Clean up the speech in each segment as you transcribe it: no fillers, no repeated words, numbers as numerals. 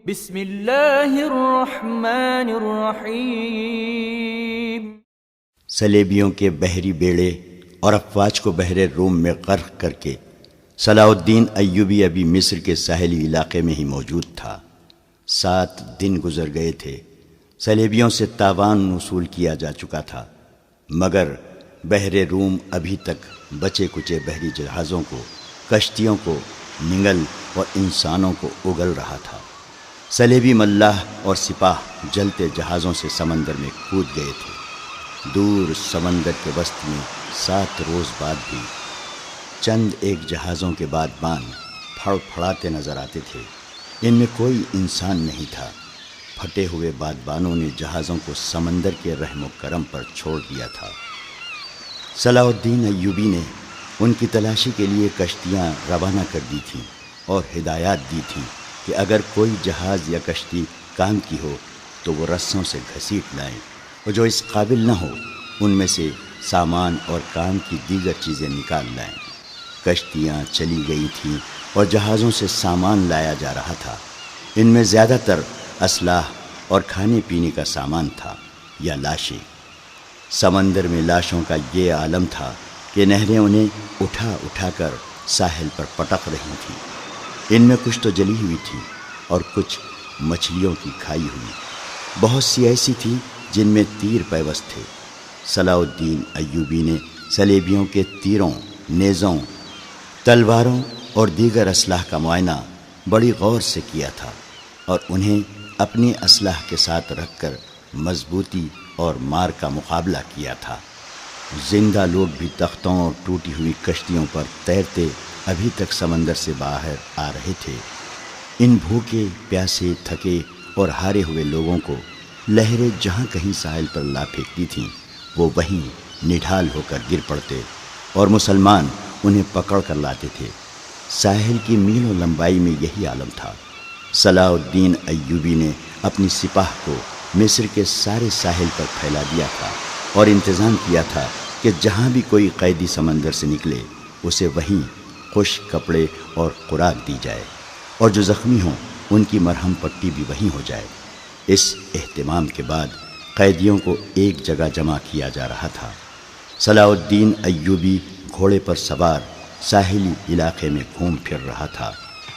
بسم اللہ الرحمن الرحیم۔ سلیبیوں کے بحری بیڑے اور افواج کو بحر روم میں غرق کر کے صلاح الدین ایوبی ابھی مصر کے ساحلی علاقے میں ہی موجود تھا۔ 7 دن گزر گئے تھے، سلیبیوں سے تاوان وصول کیا جا چکا تھا، مگر بحر روم ابھی تک بچے کچے بحری جہازوں کو، کشتیوں کو نگل اور انسانوں کو اگل رہا تھا۔ صلیبی ملاح اور سپاہ جلتے جہازوں سے سمندر میں کود گئے تھے۔ دور سمندر کے وسط میں 7 روز بعد بھی چند ایک جہازوں کے بادبان پھڑ پھڑاتے نظر آتے تھے، ان میں کوئی انسان نہیں تھا۔ پھٹے ہوئے بادبانوں نے جہازوں کو سمندر کے رحم و کرم پر چھوڑ دیا تھا۔ صلاح الدین ایوبی نے ان کی تلاشی کے لیے کشتیاں روانہ کر دی تھیں اور ہدایات دی تھیں کہ اگر کوئی جہاز یا کشتی کام کی ہو تو وہ رسوں سے گھسیٹ لائیں، اور جو اس قابل نہ ہو ان میں سے سامان اور کام کی دیگر چیزیں نکال لائیں۔ کشتیاں چلی گئی تھیں اور جہازوں سے سامان لایا جا رہا تھا۔ ان میں زیادہ تر اسلحہ اور کھانے پینے کا سامان تھا یا لاشیں۔ سمندر میں لاشوں کا یہ عالم تھا کہ نہریں انہیں اٹھا اٹھا کر ساحل پر پٹک رہی تھیں۔ ان میں کچھ تو جلی ہوئی تھی اور کچھ مچھلیوں کی کھائی ہوئی، بہت سی ایسی تھی جن میں تیر پیوست تھے۔ صلاح الدین ایوبی نے صلیبیوں کے تیروں، نیزوں، تلواروں اور دیگر اسلحہ کا معائنہ بڑی غور سے کیا تھا اور انہیں اپنی اسلحہ کے ساتھ رکھ کر مضبوطی اور مار کا مقابلہ کیا تھا۔ زندہ لوگ بھی تختوں اور ٹوٹی ہوئی کشتیوں پر تیرتے ابھی تک سمندر سے باہر آ رہے تھے۔ ان بھوکے، پیاسے، تھکے اور ہارے ہوئے لوگوں کو لہریں جہاں کہیں ساحل پر لا پھینکتی تھیں، وہ وہیں نڈھال ہو کر گر پڑتے اور مسلمان انہیں پکڑ کر لاتے تھے۔ ساحل کی میلوں لمبائی میں یہی عالم تھا۔ صلاح الدین ایوبی نے اپنی سپاہ کو مصر کے سارے ساحل پر پھیلا دیا تھا اور انتظام کیا تھا کہ جہاں بھی کوئی قیدی سمندر سے نکلے اسے وہیں خشک کپڑے اور خوراک دی جائے، اور جو زخمی ہوں ان کی مرہم پٹی بھی وہیں ہو جائے۔ اس اہتمام کے بعد قیدیوں کو ایک جگہ جمع کیا جا رہا تھا۔ صلاح الدین ایوبی گھوڑے پر سوار ساحلی علاقے میں گھوم پھر رہا تھا۔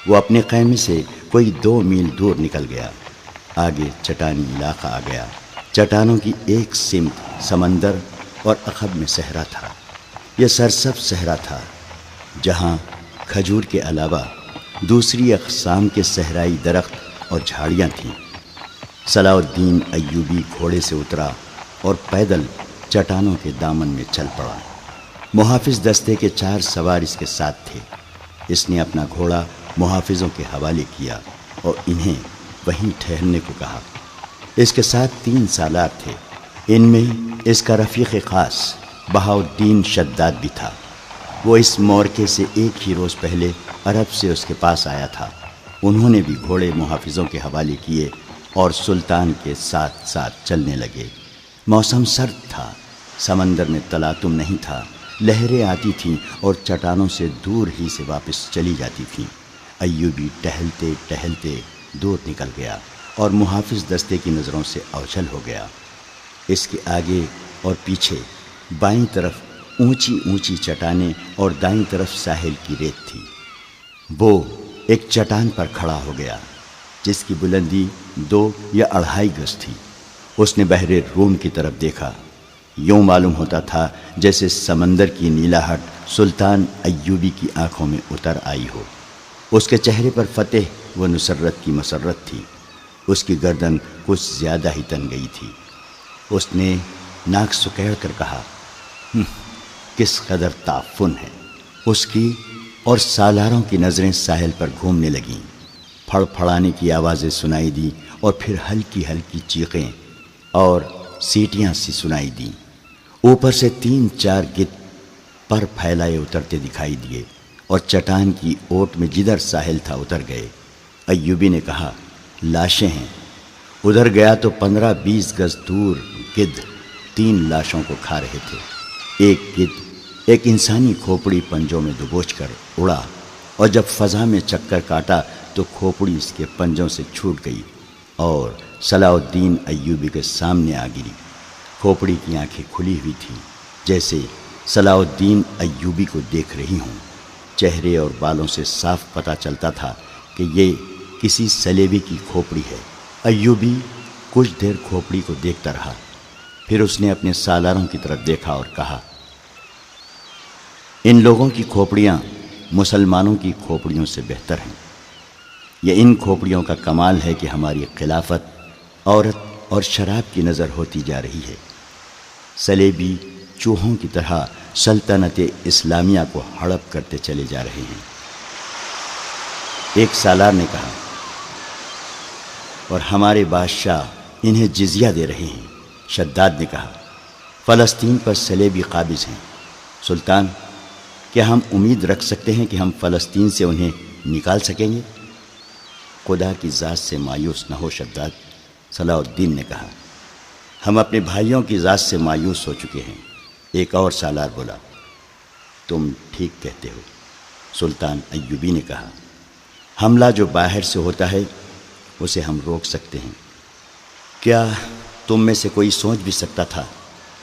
وہ اپنے خیمے سے کوئی 2 میل دور نکل گیا۔ آگے چٹانی علاقہ آ گیا۔ چٹانوں کی ایک سمت سمندر اور عقب میں صحرا تھا۔ یہ سرسبز صحرا تھا جہاں کھجور کے علاوہ دوسری اقسام کے صحرائی درخت اور جھاڑیاں تھیں۔ صلاح الدین ایوبی گھوڑے سے اترا اور پیدل چٹانوں کے دامن میں چل پڑا۔ محافظ دستے کے 4 سوار اس کے ساتھ تھے۔ اس نے اپنا گھوڑا محافظوں کے حوالے کیا اور انہیں وہیں ٹھہرنے کو کہا۔ اس کے ساتھ 3 سالار تھے، ان میں اس کا رفیق خاص بہاؤالدین شداد بھی تھا۔ وہ اس مورکے سے ایک ہی روز پہلے عرب سے اس کے پاس آیا تھا۔ انہوں نے بھی گھوڑے محافظوں کے حوالے کیے اور سلطان کے ساتھ ساتھ چلنے لگے۔ موسم سرد تھا، سمندر میں تلاطم نہیں تھا، لہریں آتی تھیں اور چٹانوں سے دور ہی سے واپس چلی جاتی تھیں۔ ایوبی ٹہلتے ٹہلتے دور نکل گیا اور محافظ دستے کی نظروں سے اوجھل ہو گیا۔ اس کے آگے اور پیچھے بائیں طرف اونچی اونچی چٹانیں اور دائیں طرف ساحل کی ریت تھی۔ وہ ایک چٹان پر کھڑا ہو گیا جس کی بلندی 2 یا 2.5 گز تھی۔ اس نے بحر روم کی طرف دیکھا۔ یوں معلوم ہوتا تھا جیسے سمندر کی نیلاہٹ سلطان ایوبی کی آنکھوں میں اتر آئی ہو۔ اس کے چہرے پر فتح و نصرت کی مسرت تھی۔ اس کی گردن کچھ زیادہ ہی تن گئی تھی۔ اس نے ناک سکیڑ کر کہا، کس قدر تعفن ہے۔ اس کی اور سالاروں کی نظریں ساحل پر گھومنے لگیں۔ پھڑ پھڑانے کی آوازیں سنائی دی اور پھر ہلکی ہلکی چیخیں اور سیٹیاں سی سنائی دیں۔ اوپر سے 3-4 گدھ پر پھیلائے اترتے دکھائی دیے اور چٹان کی اوٹ میں جدھر ساحل تھا اتر گئے۔ ایوبی نے کہا، لاشیں ہیں۔ ادھر گیا تو 15-20 گز دور گدھ 3 لاشوں کو کھا رہے تھے۔ ایک گدھ ایک انسانی کھوپڑی پنجوں میں دبوچ کر اڑا اور جب فضا میں چکر کاٹا تو کھوپڑی اس کے پنجوں سے چھوٹ گئی اور صلاح الدین ایوبی کے سامنے آ گری۔ کھوپڑی کی آنکھیں کھلی ہوئی تھیں، جیسے صلاح الدین ایوبی کو دیکھ رہی ہوں۔ چہرے اور بالوں سے صاف پتہ چلتا تھا کہ یہ کسی سلیبی کی کھوپڑی ہے۔ ایوبی کچھ دیر کھوپڑی کو دیکھتا رہا، پھر اس نے اپنے سالاروں کی طرف دیکھا اور کہا، ان لوگوں کی کھوپڑیاں مسلمانوں کی کھوپڑیوں سے بہتر ہیں۔ یہ ان کھوپڑیوں کا کمال ہے کہ ہماری خلافت عورت اور شراب کی نظر ہوتی جا رہی ہے۔ سلیبی چوہوں کی طرح سلطنت اسلامیہ کو ہڑپ کرتے چلے جا رہے ہیں۔ ایک سالار نے کہا، اور ہمارے بادشاہ انہیں جزیہ دے رہے ہیں۔ شداد نے کہا، فلسطین پر سلیبی قابض ہیں۔ سلطان، کیا ہم امید رکھ سکتے ہیں کہ ہم فلسطین سے انہیں نکال سکیں گے؟ خدا کی ذات سے مایوس نہ ہو شداد، صلاح الدین نے کہا، ہم اپنے بھائیوں کی ذات سے مایوس ہو چکے ہیں۔ ایک اور سالار بولا، تم ٹھیک کہتے ہو۔ سلطان ایوبی نے کہا، حملہ جو باہر سے ہوتا ہے اسے ہم روک سکتے ہیں۔ کیا تم میں سے کوئی سوچ بھی سکتا تھا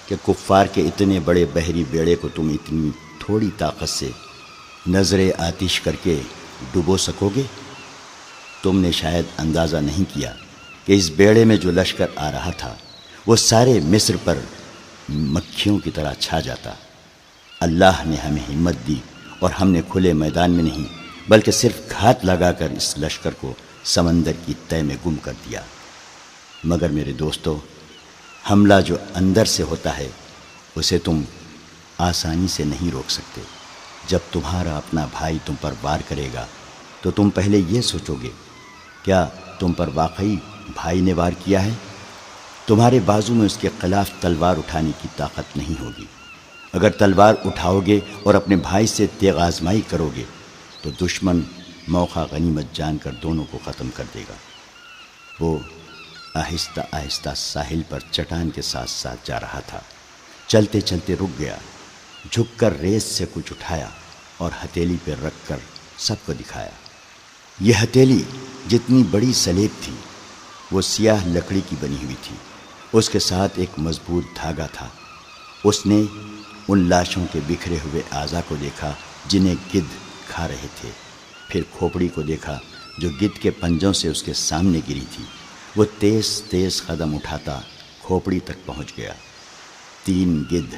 کہ کفار کے اتنے بڑے بحری بیڑے کو تم اتنی تھوڑی طاقت سے نظر آتش کر کے ڈبو سکو گے؟ تم نے شاید اندازہ نہیں کیا کہ اس بیڑے میں جو لشکر آ رہا تھا وہ سارے مصر پر مکھیوں کی طرح چھا جاتا۔ اللہ نے ہمیں ہمت دی اور ہم نے کھلے میدان میں نہیں بلکہ صرف گھات لگا کر اس لشکر کو سمندر کی تہہ میں گم کر دیا۔ مگر میرے دوستو، حملہ جو اندر سے ہوتا ہے اسے تم آسانی سے نہیں روک سکتے۔ جب تمہارا اپنا بھائی تم پر وار کرے گا تو تم پہلے یہ سوچو گے، کیا تم پر واقعی بھائی نے وار کیا ہے؟ تمہارے بازو میں اس کے خلاف تلوار اٹھانے کی طاقت نہیں ہوگی۔ اگر تلوار اٹھاؤ گے اور اپنے بھائی سے تیغ آزمائی کرو گے تو دشمن موقع غنیمت جان کر دونوں کو ختم کر دے گا۔ وہ آہستہ آہستہ ساحل پر چٹان کے ساتھ ساتھ جا رہا تھا۔ چلتے چلتے رک گیا، جھک کر ریت سے کچھ اٹھایا اور ہتھیلی پہ رکھ کر سب کو دکھایا۔ یہ ہتھیلی جتنی بڑی سلیب تھی وہ سیاہ لکڑی کی بنی ہوئی تھی۔ اس کے ساتھ ایک مضبوط دھاگا تھا۔ اس نے ان لاشوں کے بکھرے ہوئے اعضاء کو دیکھا جنہیں گدھ کھا رہے تھے، پھر کھوپڑی کو دیکھا جو گدھ کے پنجوں سے اس کے سامنے گری تھی۔ وہ تیز تیز قدم اٹھاتا کھوپڑی تک پہنچ گیا۔ 3 گدھ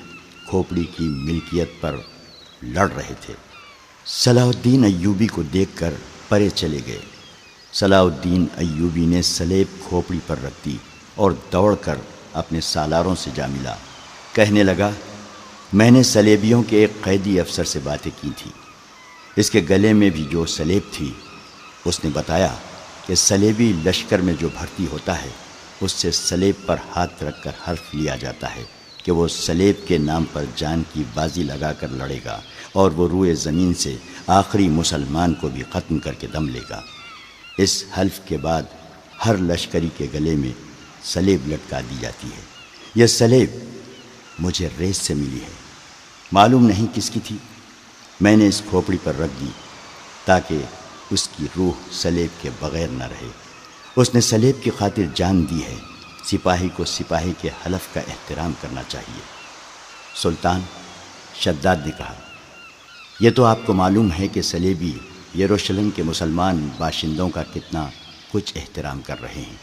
کھوپڑی کی ملکیت پر لڑ رہے تھے۔ صلاح الدین ایوبی کو دیکھ کر پرے چلے گئے۔ صلاح الدین ایوبی نے سلیب کھوپڑی پر رکھ دی اور دوڑ کر اپنے سالاروں سے جا ملا۔ کہنے لگا، میں نے سلیبیوں کے ایک قیدی افسر سے باتیں کی تھی۔ اس کے گلے میں بھی جو سلیب تھی، اس نے بتایا کہ سلیبی لشکر میں جو بھرتی ہوتا ہے اس سے سلیب پر ہاتھ رکھ کر حلف لیا جاتا ہے کہ وہ سلیب کے نام پر جان کی بازی لگا کر لڑے گا اور وہ روئے زمین سے آخری مسلمان کو بھی ختم کر کے دم لے گا۔ اس حلف کے بعد ہر لشکری کے گلے میں سلیب لٹکا دی جاتی ہے۔ یہ سلیب مجھے ریس سے ملی ہے، معلوم نہیں کس کی تھی۔ میں نے اس کھوپڑی پر رکھ دی تاکہ اس کی روح سلیب کے بغیر نہ رہے۔ اس نے سلیب کی خاطر جان دی ہے۔ سپاہی کو سپاہی کے حلف کا احترام کرنا چاہیے۔ سلطان، شداد نے کہا، یہ تو آپ کو معلوم ہے کہ سلیبی یروشلم کے مسلمان باشندوں کا کتنا کچھ احترام کر رہے ہیں۔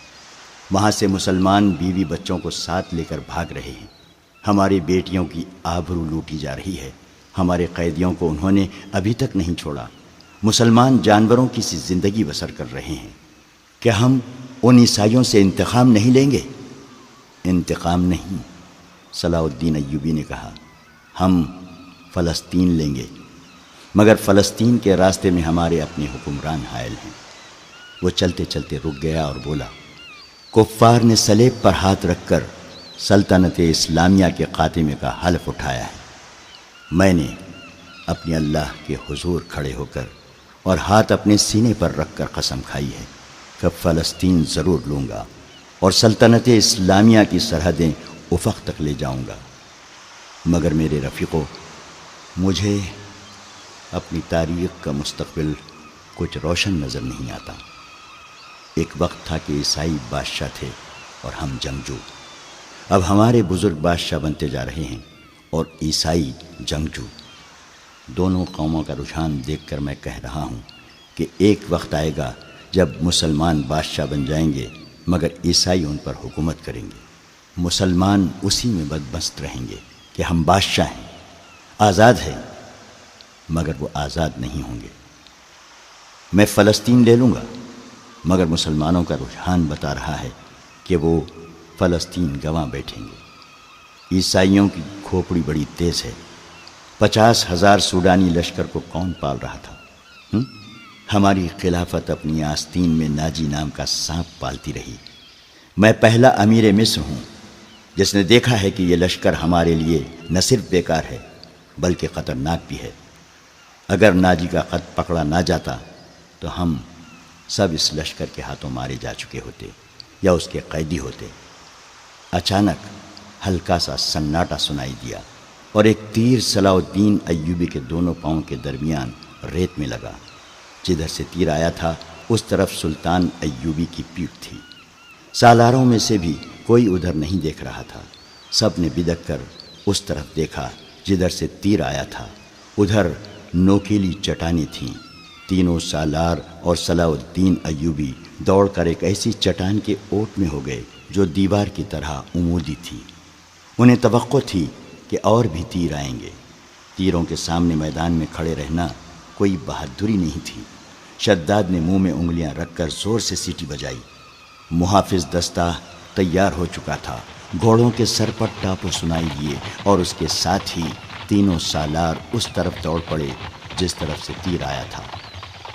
وہاں سے مسلمان بیوی بچوں کو ساتھ لے کر بھاگ رہے ہیں۔ ہماری بیٹیوں کی آبرو لوٹی جا رہی ہے۔ ہمارے قیدیوں کو انہوں نے ابھی تک نہیں چھوڑا۔ مسلمان جانوروں کی سی زندگی بسر کر رہے ہیں۔ کیا ہم ان عیسائیوں سے انتقام نہیں لیں گے؟ انتقام نہیں، صلاح الدین ایوبی نے کہا، ہم فلسطین لیں گے، مگر فلسطین کے راستے میں ہمارے اپنے حکمران حائل ہیں۔ وہ چلتے چلتے رک گیا اور بولا، کفار نے سلیب پر ہاتھ رکھ کر سلطنت اسلامیہ کے خاتمے کا حلف اٹھایا ہے۔ میں نے اپنے اللہ کے حضور کھڑے ہو کر اور ہاتھ اپنے سینے پر رکھ کر قسم کھائی ہے کہ فلسطین ضرور لوں گا اور سلطنت اسلامیہ کی سرحدیں افق تک لے جاؤں گا۔ مگر میرے رفیقو، مجھے اپنی تاریخ کا مستقبل کچھ روشن نظر نہیں آتا۔ ایک وقت تھا کہ عیسائی بادشاہ تھے اور ہم جنگجو۔ اب ہمارے بزرگ بادشاہ بنتے جا رہے ہیں اور عیسائی جنگجو۔ دونوں قوموں کا رجحان دیکھ کر میں کہہ رہا ہوں کہ ایک وقت آئے گا جب مسلمان بادشاہ بن جائیں گے مگر عیسائی ان پر حکومت کریں گے۔ مسلمان اسی میں بدمست رہیں گے کہ ہم بادشاہ ہیں، آزاد ہیں، مگر وہ آزاد نہیں ہوں گے۔ میں فلسطین لے لوں گا مگر مسلمانوں کا رجحان بتا رہا ہے کہ وہ فلسطین گنوا بیٹھیں گے۔ عیسائیوں کی کھوپڑی بڑی تیز ہے۔ 50,000 سوڈانی لشکر کو کون پال رہا تھا؟ ہماری خلافت اپنی آستین میں ناجی نام کا سانپ پالتی رہی۔ میں پہلا امیر مصر ہوں جس نے دیکھا ہے کہ یہ لشکر ہمارے لیے نہ صرف بیکار ہے بلکہ خطرناک بھی ہے۔ اگر ناجی کا خط پکڑا نہ جاتا تو ہم سب اس لشکر کے ہاتھوں مارے جا چکے ہوتے یا اس کے قیدی ہوتے۔ اچانک ہلکا سا سناٹا سنائی دیا اور ایک تیر صلاح الدین ایوبی کے دونوں پاؤں کے درمیان ریت میں لگا۔ جدھر سے تیر آیا تھا اس طرف سلطان ایوبی کی پیٹھ تھی۔ سالاروں میں سے بھی کوئی ادھر نہیں دیکھ رہا تھا۔ سب نے بدک کر اس طرف دیکھا جدھر سے تیر آیا تھا۔ ادھر نوکیلی چٹانیں تھیں۔ تینوں سالار اور صلاح الدین ایوبی دوڑ کر ایک ایسی چٹان کے اوٹ میں ہو گئے جو دیوار کی طرح عمودی تھی۔ انہیں توقع تھی کہ اور بھی تیر آئیں گے۔ تیروں کے سامنے میدان میں کھڑے رہنا کوئی بہادری نہیں تھی۔ شداد نے منہ میں انگلیاں رکھ کر زور سے سیٹی بجائی۔ محافظ دستہ تیار ہو چکا تھا۔ گھوڑوں کے سر پر ٹاپو سنائی دیے اور اس کے ساتھ ہی تینوں سالار اس طرف دوڑ پڑے جس طرف سے تیر آیا تھا۔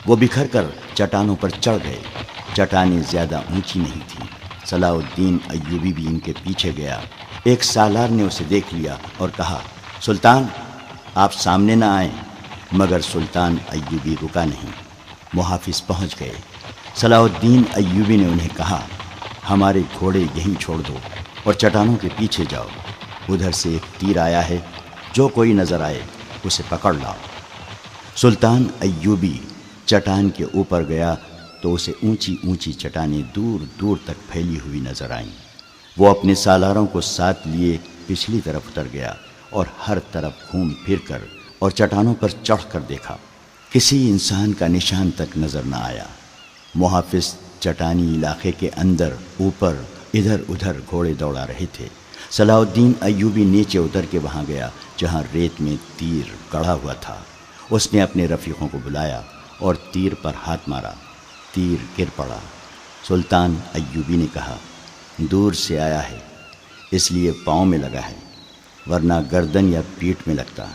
وہ بکھر کر چٹانوں پر چڑھ گئے۔ چٹانیں زیادہ اونچی نہیں تھیں۔ صلاح الدین ایوبی بھی ان کے پیچھے گیا۔ ایک سالار نے اسے دیکھ لیا اور کہا، سلطان آپ سامنے نہ آئیں، مگر سلطان ایوبی رکا نہیں۔ محافظ پہنچ گئے۔ صلاح الدین ایوبی نے انہیں کہا، ہمارے گھوڑے یہیں چھوڑ دو اور چٹانوں کے پیچھے جاؤ۔ ادھر سے ایک تیر آیا ہے، جو کوئی نظر آئے اسے پکڑ لاؤ۔ سلطان ایوبی چٹان کے اوپر گیا تو اسے اونچی اونچی چٹانیں دور دور تک پھیلی ہوئی نظر آئیں۔ وہ اپنے سالاروں کو ساتھ لیے پچھلی طرف اتر گیا اور ہر طرف گھوم پھر کر اور چٹانوں پر چڑھ کر دیکھا۔ کسی انسان کا نشان تک نظر نہ آیا۔ محافظ چٹانی علاقے کے اندر اوپر ادھر ادھر گھوڑے دوڑا رہے تھے۔ صلاح الدین ایوبی نیچے اتر کے وہاں گیا جہاں ریت میں تیر گڑھا ہوا تھا۔ اس نے اپنے رفیقوں کو بلایا اور تیر پر ہاتھ مارا۔ تیر گر پڑا۔ سلطان ایوبی نے کہا، دور سے آیا ہے اس لیے پاؤں میں لگا ہے، ورنہ گردن یا پیٹھ میں لگتا،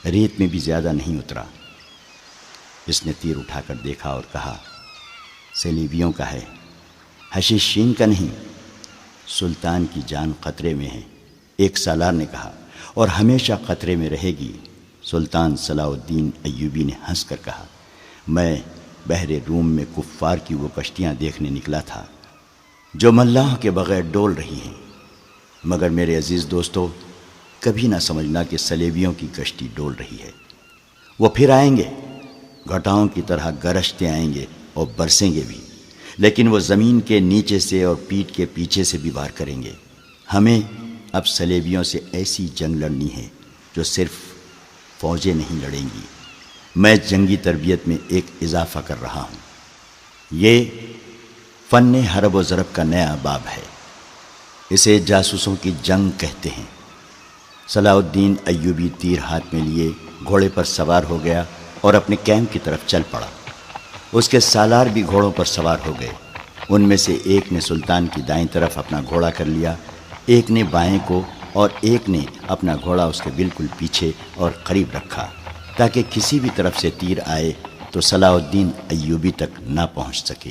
ریت میں بھی زیادہ نہیں اترا۔ اس نے تیر اٹھا کر دیکھا اور کہا، سلیبیوں کا ہے، حشیشین کا نہیں۔ سلطان کی جان خطرے میں ہے، ایک سالار نے کہا، اور ہمیشہ خطرے میں رہے گی۔ سلطان صلاح الدین ایوبی نے ہنس کر کہا، میں بحر روم میں کفار کی وہ کشتیاں دیکھنے نکلا تھا جو ملاحوں کے بغیر ڈول رہی ہیں، مگر میرے عزیز دوستو، کبھی نہ سمجھنا کہ صلیبیوں کی کشتی ڈول رہی ہے۔ وہ پھر آئیں گے، گھٹاؤں کی طرح گرجتے آئیں گے اور برسیں گے بھی، لیکن وہ زمین کے نیچے سے اور پیٹھ کے پیچھے سے بھی وار کریں گے۔ ہمیں اب صلیبیوں سے ایسی جنگ لڑنی ہے جو صرف فوجیں نہیں لڑیں گی۔ میں جنگی تربیت میں ایک اضافہ کر رہا ہوں۔ یہ فن حرب و ضرب کا نیا باب ہے۔ اسے جاسوسوں کی جنگ کہتے ہیں۔ صلاح الدین ایوبی تیر ہاتھ میں لیے گھوڑے پر سوار ہو گیا اور اپنے کیمپ کی طرف چل پڑا۔ اس کے سالار بھی گھوڑوں پر سوار ہو گئے۔ ان میں سے ایک نے سلطان کی دائیں طرف اپنا گھوڑا کر لیا، ایک نے بائیں کو، اور ایک نے اپنا گھوڑا اس کے بالکل پیچھے اور قریب رکھا تاکہ کسی بھی طرف سے تیر آئے تو صلاح الدین ایوبی تک نہ پہنچ سکے۔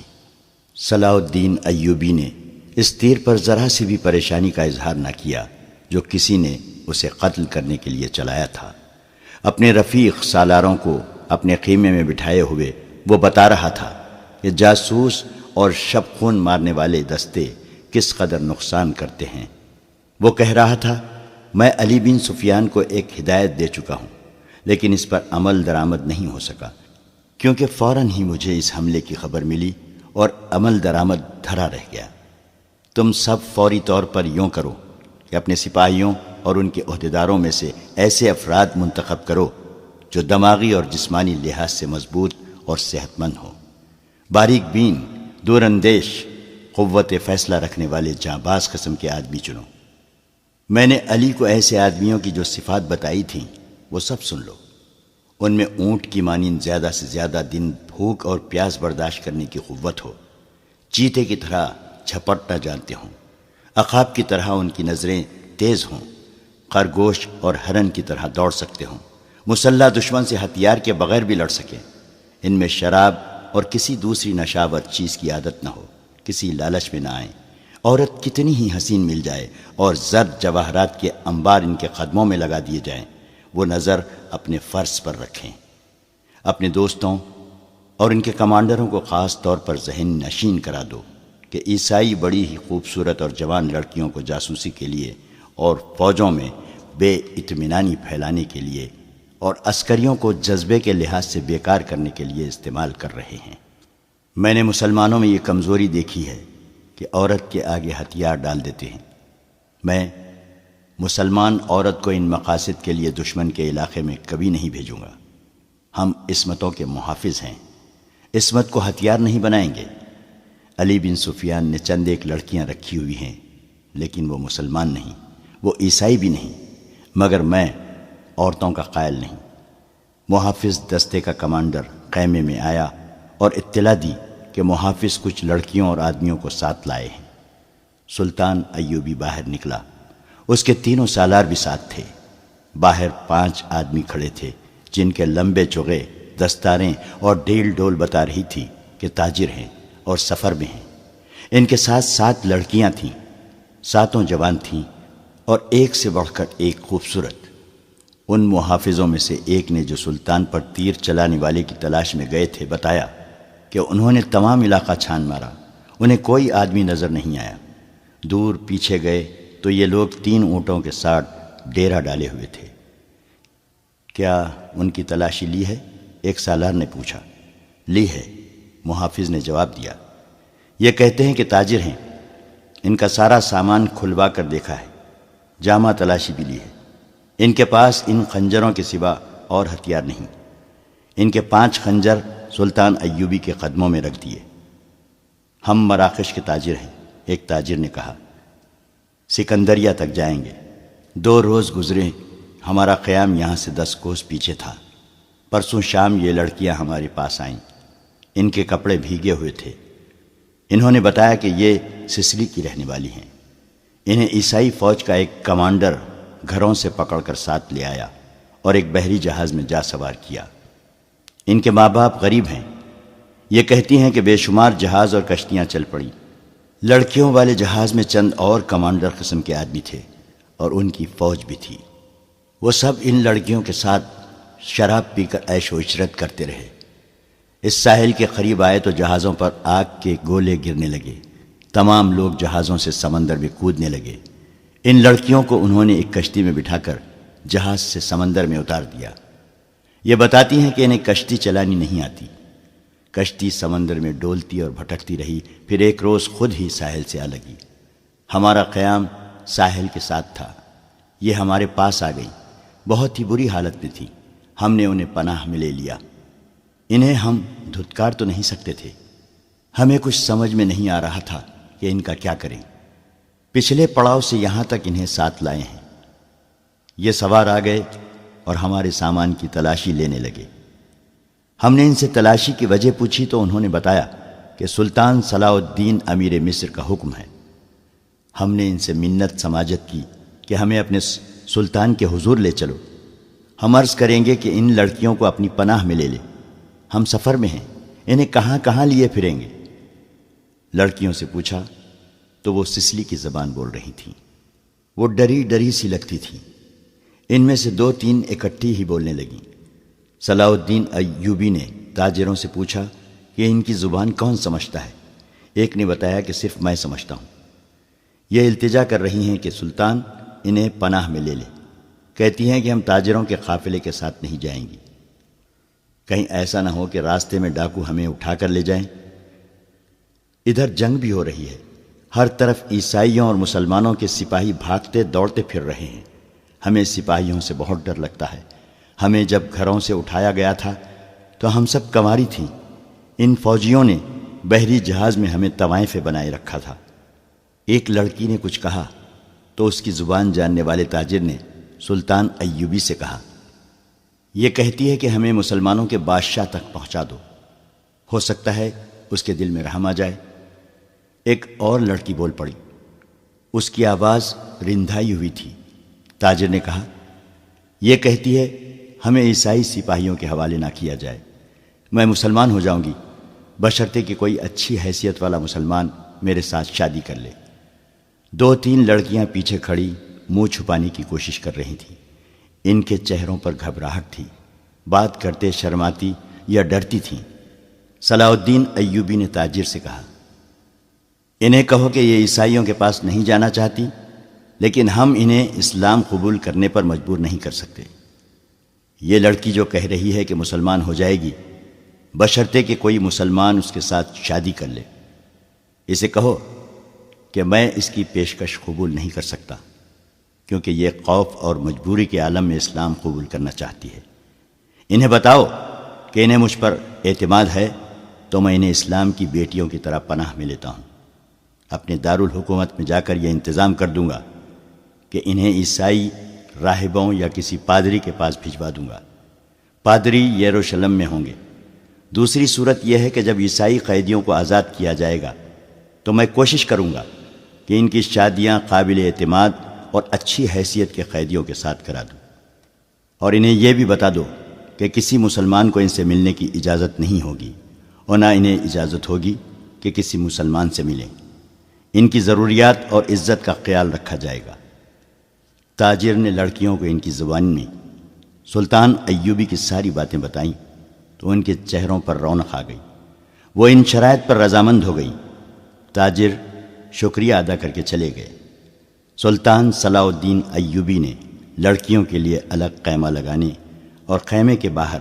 صلاح الدین ایوبی نے اس تیر پر ذرا سی بھی پریشانی کا اظہار نہ کیا جو کسی نے اسے قتل کرنے کے لیے چلایا تھا۔ اپنے رفیق سالاروں کو اپنے خیمے میں بٹھائے ہوئے وہ بتا رہا تھا کہ جاسوس اور شب خون مارنے والے دستے کس قدر نقصان کرتے ہیں۔ وہ کہہ رہا تھا، میں علی بن سفیان کو ایک ہدایت دے چکا ہوں، لیکن اس پر عمل درآمد نہیں ہو سکا۔ کیونکہ فوراً ہی مجھے اس حملے کی خبر ملی اور عمل درآمد دھرا رہ گیا۔ تم سب فوری طور پر یوں کرو کہ اپنے سپاہیوں اور ان کے عہدیداروں میں سے ایسے افراد منتخب کرو جو دماغی اور جسمانی لحاظ سے مضبوط اور صحت مند ہوں، باریک بین، دور اندیش، قوت فیصلہ رکھنے والے جانباز قسم کے آدمی چنو۔ میں نے علی کو ایسے آدمیوں کی جو صفات بتائی تھیں وہ سب سن لو۔ ان میں اونٹ کی مانند زیادہ سے زیادہ دن بھوک اور پیاس برداشت کرنے کی قوت ہو، چیتے کی طرح جھپٹنا جانتے ہوں، عقاب کی طرح ان کی نظریں تیز ہوں، خرگوش اور ہرن کی طرح دوڑ سکتے ہوں، مسلح دشمن سے ہتھیار کے بغیر بھی لڑ سکیں، ان میں شراب اور کسی دوسری نشاور چیز کی عادت نہ ہو، کسی لالچ میں نہ آئیں، عورت کتنی ہی حسین مل جائے اور زر جواہرات کے انبار ان کے قدموں میں لگا دیے جائیں، وہ نظر اپنے فرض پر رکھیں۔ اپنے دوستوں اور ان کے کمانڈروں کو خاص طور پر ذہن نشین کرا دو کہ عیسائی بڑی ہی خوبصورت اور جوان لڑکیوں کو جاسوسی کے لیے اور فوجوں میں بے اطمینانی پھیلانے کے لیے اور عسکریوں کو جذبے کے لحاظ سے بیکار کرنے کے لیے استعمال کر رہے ہیں۔ میں نے مسلمانوں میں یہ کمزوری دیکھی ہے کہ عورت کے آگے ہتھیار ڈال دیتے ہیں۔ میں مسلمان عورت کو ان مقاصد کے لیے دشمن کے علاقے میں کبھی نہیں بھیجوں گا۔ ہم عصمتوں کے محافظ ہیں، عصمت کو ہتھیار نہیں بنائیں گے۔ علی بن سفیان نے چند ایک لڑکیاں رکھی ہوئی ہیں، لیکن وہ مسلمان نہیں، وہ عیسائی بھی نہیں، مگر میں عورتوں کا قائل نہیں۔ محافظ دستے کا کمانڈر خیمے میں آیا اور اطلاع دی کہ محافظ کچھ لڑکیوں اور آدمیوں کو ساتھ لائے ہیں۔ سلطان ایوبی باہر نکلا، اس کے تینوں سالار بھی ساتھ تھے۔ باہر 5 آدمی کھڑے تھے جن کے لمبے چوغے، دستاریں اور ڈیل ڈول بتا رہی تھی کہ تاجر ہیں اور سفر میں ہیں۔ ان کے ساتھ 7 لڑکیاں تھیں، 7 جوان تھیں اور ایک سے بڑھ کر ایک خوبصورت۔ ان محافظوں میں سے ایک نے جو سلطان پر تیر چلانے والے کی تلاش میں گئے تھے بتایا کہ انہوں نے تمام علاقہ چھان مارا، انہیں کوئی آدمی نظر نہیں آیا۔ دور پیچھے گئے تو یہ لوگ 3 اونٹوں کے ساتھ ڈیرا ڈالے ہوئے تھے۔ کیا ان کی تلاشی لی ہے؟ ایک سالار نے پوچھا۔ لی ہے، محافظ نے جواب دیا۔ یہ کہتے ہیں کہ تاجر ہیں، ان کا سارا سامان کھلوا کر دیکھا ہے، جامہ تلاشی بھی لی ہے۔ ان کے پاس ان خنجروں کے سوا اور ہتھیار نہیں۔ ان کے 5 خنجر سلطان ایوبی کے قدموں میں رکھ دیے۔ ہم مراکش کے تاجر ہیں، ایک تاجر نے کہا۔ سکندریہ تک جائیں گے۔ 2 روز گزرے، ہمارا قیام یہاں سے 10 کوس پیچھے تھا۔ پرسوں شام یہ لڑکیاں ہمارے پاس آئیں، ان کے کپڑے بھیگے ہوئے تھے۔ انہوں نے بتایا کہ یہ سسلی کی رہنے والی ہیں۔ انہیں عیسائی فوج کا ایک کمانڈر گھروں سے پکڑ کر ساتھ لے آیا اور ایک بحری جہاز میں جا سوار کیا۔ ان کے ماں باپ غریب ہیں۔ یہ کہتی ہیں کہ بے شمار جہاز اور کشتیاں چل پڑیں۔ لڑکیوں والے جہاز میں چند اور کمانڈر قسم کے آدمی تھے اور ان کی فوج بھی تھی۔ وہ سب ان لڑکیوں کے ساتھ شراب پی کر عیش و عشرت کرتے رہے۔ اس ساحل کے قریب آئے تو جہازوں پر آگ کے گولے گرنے لگے۔ تمام لوگ جہازوں سے سمندر میں کودنے لگے۔ ان لڑکیوں کو انہوں نے ایک کشتی میں بٹھا کر جہاز سے سمندر میں اتار دیا۔ یہ بتاتی ہیں کہ انہیں کشتی چلانی نہیں آتی۔ کشتی سمندر میں ڈولتی اور بھٹکتی رہی، پھر ایک روز خود ہی ساحل سے آ لگی۔ ہمارا قیام ساحل کے ساتھ تھا۔ یہ ہمارے پاس آ گئی، بہت ہی بری حالت میں تھی۔ ہم نے انہیں پناہ میں لے لیا۔ انہیں ہم دھتکار تو نہیں سکتے تھے، ہمیں کچھ سمجھ میں نہیں آ رہا تھا کہ ان کا کیا کریں۔ پچھلے پڑاؤ سے یہاں تک انہیں ساتھ لائے ہیں۔ یہ سوار آ گئے اور ہمارے سامان کی تلاشی لینے لگے۔ ہم نے ان سے تلاشی کی وجہ پوچھی تو انہوں نے بتایا کہ سلطان صلاح الدین امیر مصر کا حکم ہے۔ ہم نے ان سے منت سماجت کی کہ ہمیں اپنے سلطان کے حضور لے چلو، ہم عرض کریں گے کہ ان لڑکیوں کو اپنی پناہ میں لے لے، ہم سفر میں ہیں، انہیں کہاں کہاں لیے پھریں گے۔ لڑکیوں سے پوچھا تو وہ سسلی کی زبان بول رہی تھیں۔ وہ ڈری ڈری سی لگتی تھیں۔ ان میں سے 2-3 اکٹھی ہی بولنے لگیں۔ صلاح الدین ایوبی نے تاجروں سے پوچھا کہ ان کی زبان کون سمجھتا ہے۔ ایک نے بتایا کہ صرف میں سمجھتا ہوں۔ یہ التجا کر رہی ہیں کہ سلطان انہیں پناہ میں لے لے۔ کہتی ہیں کہ ہم تاجروں کے قافلے کے ساتھ نہیں جائیں گی۔ کہیں ایسا نہ ہو کہ راستے میں ڈاکو ہمیں اٹھا کر لے جائیں۔ ادھر جنگ بھی ہو رہی ہے، ہر طرف عیسائیوں اور مسلمانوں کے سپاہی بھاگتے دوڑتے پھر رہے ہیں۔ ہمیں سپاہیوں سے بہت ڈر لگتا ہے۔ ہمیں جب گھروں سے اٹھایا گیا تھا تو ہم سب کنواری تھیں۔ ان فوجیوں نے بحری جہاز میں ہمیں طوائفیں بنائے رکھا تھا۔ ایک لڑکی نے کچھ کہا تو اس کی زبان جاننے والے تاجر نے سلطان ایوبی سے کہا، یہ کہتی ہے کہ ہمیں مسلمانوں کے بادشاہ تک پہنچا دو، ہو سکتا ہے اس کے دل میں رحم آ جائے۔ ایک اور لڑکی بول پڑی، اس کی آواز رندھائی ہوئی تھی۔ تاجر نے کہا، یہ کہتی ہے ہمیں عیسائی سپاہیوں کے حوالے نہ کیا جائے، میں مسلمان ہو جاؤں گی بشرطے کہ کوئی اچھی حیثیت والا مسلمان میرے ساتھ شادی کر لے۔ 2-3 لڑکیاں پیچھے کھڑی منہ چھپانے کی کوشش کر رہی تھیں۔ ان کے چہروں پر گھبراہٹ تھی، بات کرتے شرماتی یا ڈرتی تھیں۔ صلاح الدین ایوبی نے تاجر سے کہا، انہیں کہو کہ یہ عیسائیوں کے پاس نہیں جانا چاہتی، لیکن ہم انہیں اسلام قبول کرنے پر مجبور نہیں کر سکتے۔ یہ لڑکی جو کہہ رہی ہے کہ مسلمان ہو جائے گی بشرطے کہ کوئی مسلمان اس کے ساتھ شادی کر لے، اسے کہو کہ میں اس کی پیشکش قبول نہیں کر سکتا، کیونکہ یہ خوف اور مجبوری کے عالم میں اسلام قبول کرنا چاہتی ہے۔ انہیں بتاؤ کہ انہیں مجھ پر اعتماد ہے تو میں انہیں اسلام کی بیٹیوں کی طرح پناہ میں لیتا ہوں۔ اپنے دارالحکومت میں جا کر یہ انتظام کر دوں گا کہ انہیں عیسائی راہبوں یا کسی پادری کے پاس بھجوا دوں گا۔ پادری یروشلم میں ہوں گے۔ دوسری صورت یہ ہے کہ جب عیسائی قیدیوں کو آزاد کیا جائے گا تو میں کوشش کروں گا کہ ان کی شادیاں قابل اعتماد اور اچھی حیثیت کے قیدیوں کے ساتھ کرا دوں، اور انہیں یہ بھی بتا دو کہ کسی مسلمان کو ان سے ملنے کی اجازت نہیں ہوگی، اور نہ انہیں اجازت ہوگی کہ کسی مسلمان سے ملیں۔ ان کی ضروریات اور عزت کا خیال رکھا جائے گا۔ تاجر نے لڑکیوں کو ان کی زبان میں سلطان ایوبی کی ساری باتیں بتائیں تو ان کے چہروں پر رونق آ گئی، وہ ان شرائط پر رضامند ہو گئی۔ تاجر شکریہ ادا کر کے چلے گئے۔ سلطان صلاح الدین ایوبی نے لڑکیوں کے لیے الگ خیمہ لگانے اور خیمے کے باہر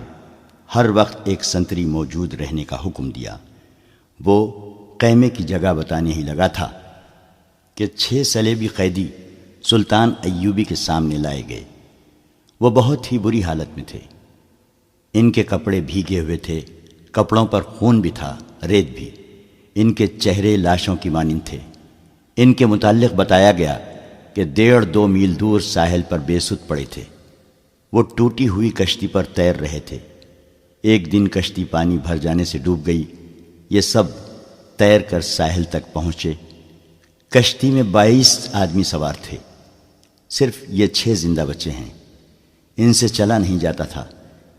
ہر وقت ایک سنتری موجود رہنے کا حکم دیا۔ وہ خیمے کی جگہ بتانے ہی لگا تھا کہ 6 صلیبی قیدی سلطان ایوبی کے سامنے لائے گئے۔ وہ بہت ہی بری حالت میں تھے۔ ان کے کپڑے بھیگے ہوئے تھے، کپڑوں پر خون بھی تھا، ریت بھی۔ ان کے چہرے لاشوں کی مانند تھے۔ ان کے متعلق بتایا گیا کہ 1.5-2 میل دور ساحل پر بے سود پڑے تھے۔ وہ ٹوٹی ہوئی کشتی پر تیر رہے تھے۔ ایک دن کشتی پانی بھر جانے سے ڈوب گئی۔ یہ سب تیر کر ساحل تک پہنچے۔ کشتی میں 22 آدمی سوار تھے، صرف یہ 6 زندہ بچے ہیں۔ ان سے چلا نہیں جاتا تھا۔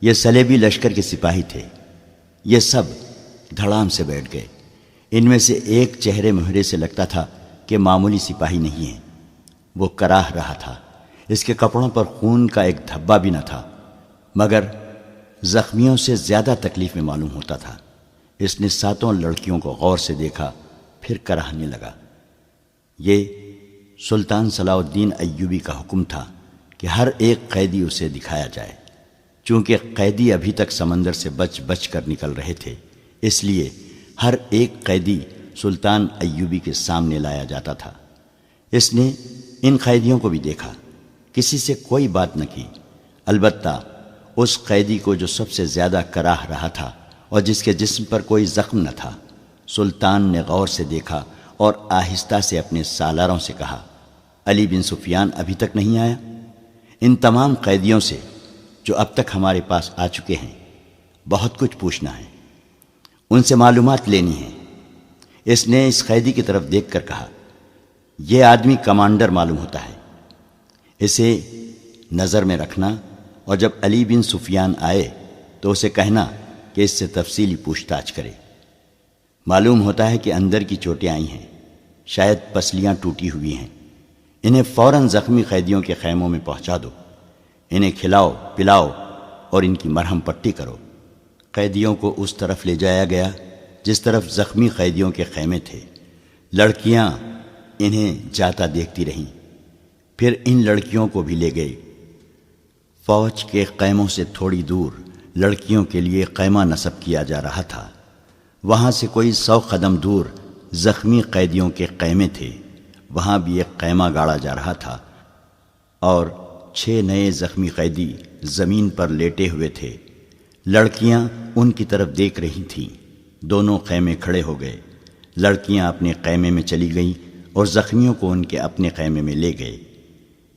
یہ صلیبی لشکر کے سپاہی تھے۔ یہ سب دھڑام سے بیٹھ گئے۔ ان میں سے ایک چہرے مہرے سے لگتا تھا کہ معمولی سپاہی نہیں ہے۔ وہ کراہ رہا تھا۔ اس کے کپڑوں پر خون کا ایک دھبا بھی نہ تھا، مگر زخمیوں سے زیادہ تکلیف میں معلوم ہوتا تھا۔ اس نے 7 لڑکیوں کو غور سے دیکھا، پھر کراہنے لگا۔ یہ سلطان صلاح الدین ایوبی کا حکم تھا کہ ہر ایک قیدی اسے دکھایا جائے۔ چونکہ قیدی ابھی تک سمندر سے بچ بچ کر نکل رہے تھے، اس لیے ہر ایک قیدی سلطان ایوبی کے سامنے لایا جاتا تھا۔ اس نے ان قیدیوں کو بھی دیکھا، کسی سے کوئی بات نہ کی، البتہ اس قیدی کو جو سب سے زیادہ کراہ رہا تھا اور جس کے جسم پر کوئی زخم نہ تھا، سلطان نے غور سے دیکھا اور آہستہ سے اپنے سالاروں سے کہا، علی بن سفیان ابھی تک نہیں آیا؟ ان تمام قیدیوں سے جو اب تک ہمارے پاس آ چکے ہیں بہت کچھ پوچھنا ہے، ان سے معلومات لینی ہے۔ اس نے اس قیدی کی طرف دیکھ کر کہا، یہ آدمی کمانڈر معلوم ہوتا ہے، اسے نظر میں رکھنا، اور جب علی بن سفیان آئے تو اسے کہنا کہ اس سے تفصیلی پوچھ تاچھ کرے۔ معلوم ہوتا ہے کہ اندر کی چوٹیں آئی ہیں، شاید پسلیاں ٹوٹی ہوئی ہیں۔ انہیں فوراً زخمی قیدیوں کے خیموں میں پہنچا دو، انہیں کھلاؤ پلاؤ اور ان کی مرہم پٹی کرو۔ قیدیوں کو اس طرف لے جایا گیا جس طرف زخمی قیدیوں کے خیمے تھے۔ لڑکیاں انہیں جاتا دیکھتی رہیں، پھر ان لڑکیوں کو بھی لے گئے۔ فوج کے خیموں سے تھوڑی دور لڑکیوں کے لیے خیمہ نصب کیا جا رہا تھا۔ وہاں سے کوئی 100 قدم دور زخمی قیدیوں کے خیمے تھے، وہاں بھی ایک خیمہ گاڑا جا رہا تھا اور 6 نئے زخمی قیدی زمین پر لیٹے ہوئے تھے۔ لڑکیاں ان کی طرف دیکھ رہی تھیں۔ دونوں خیمے کھڑے ہو گئے۔ لڑکیاں اپنے خیمے میں چلی گئیں اور زخمیوں کو ان کے اپنے خیمے میں لے گئے۔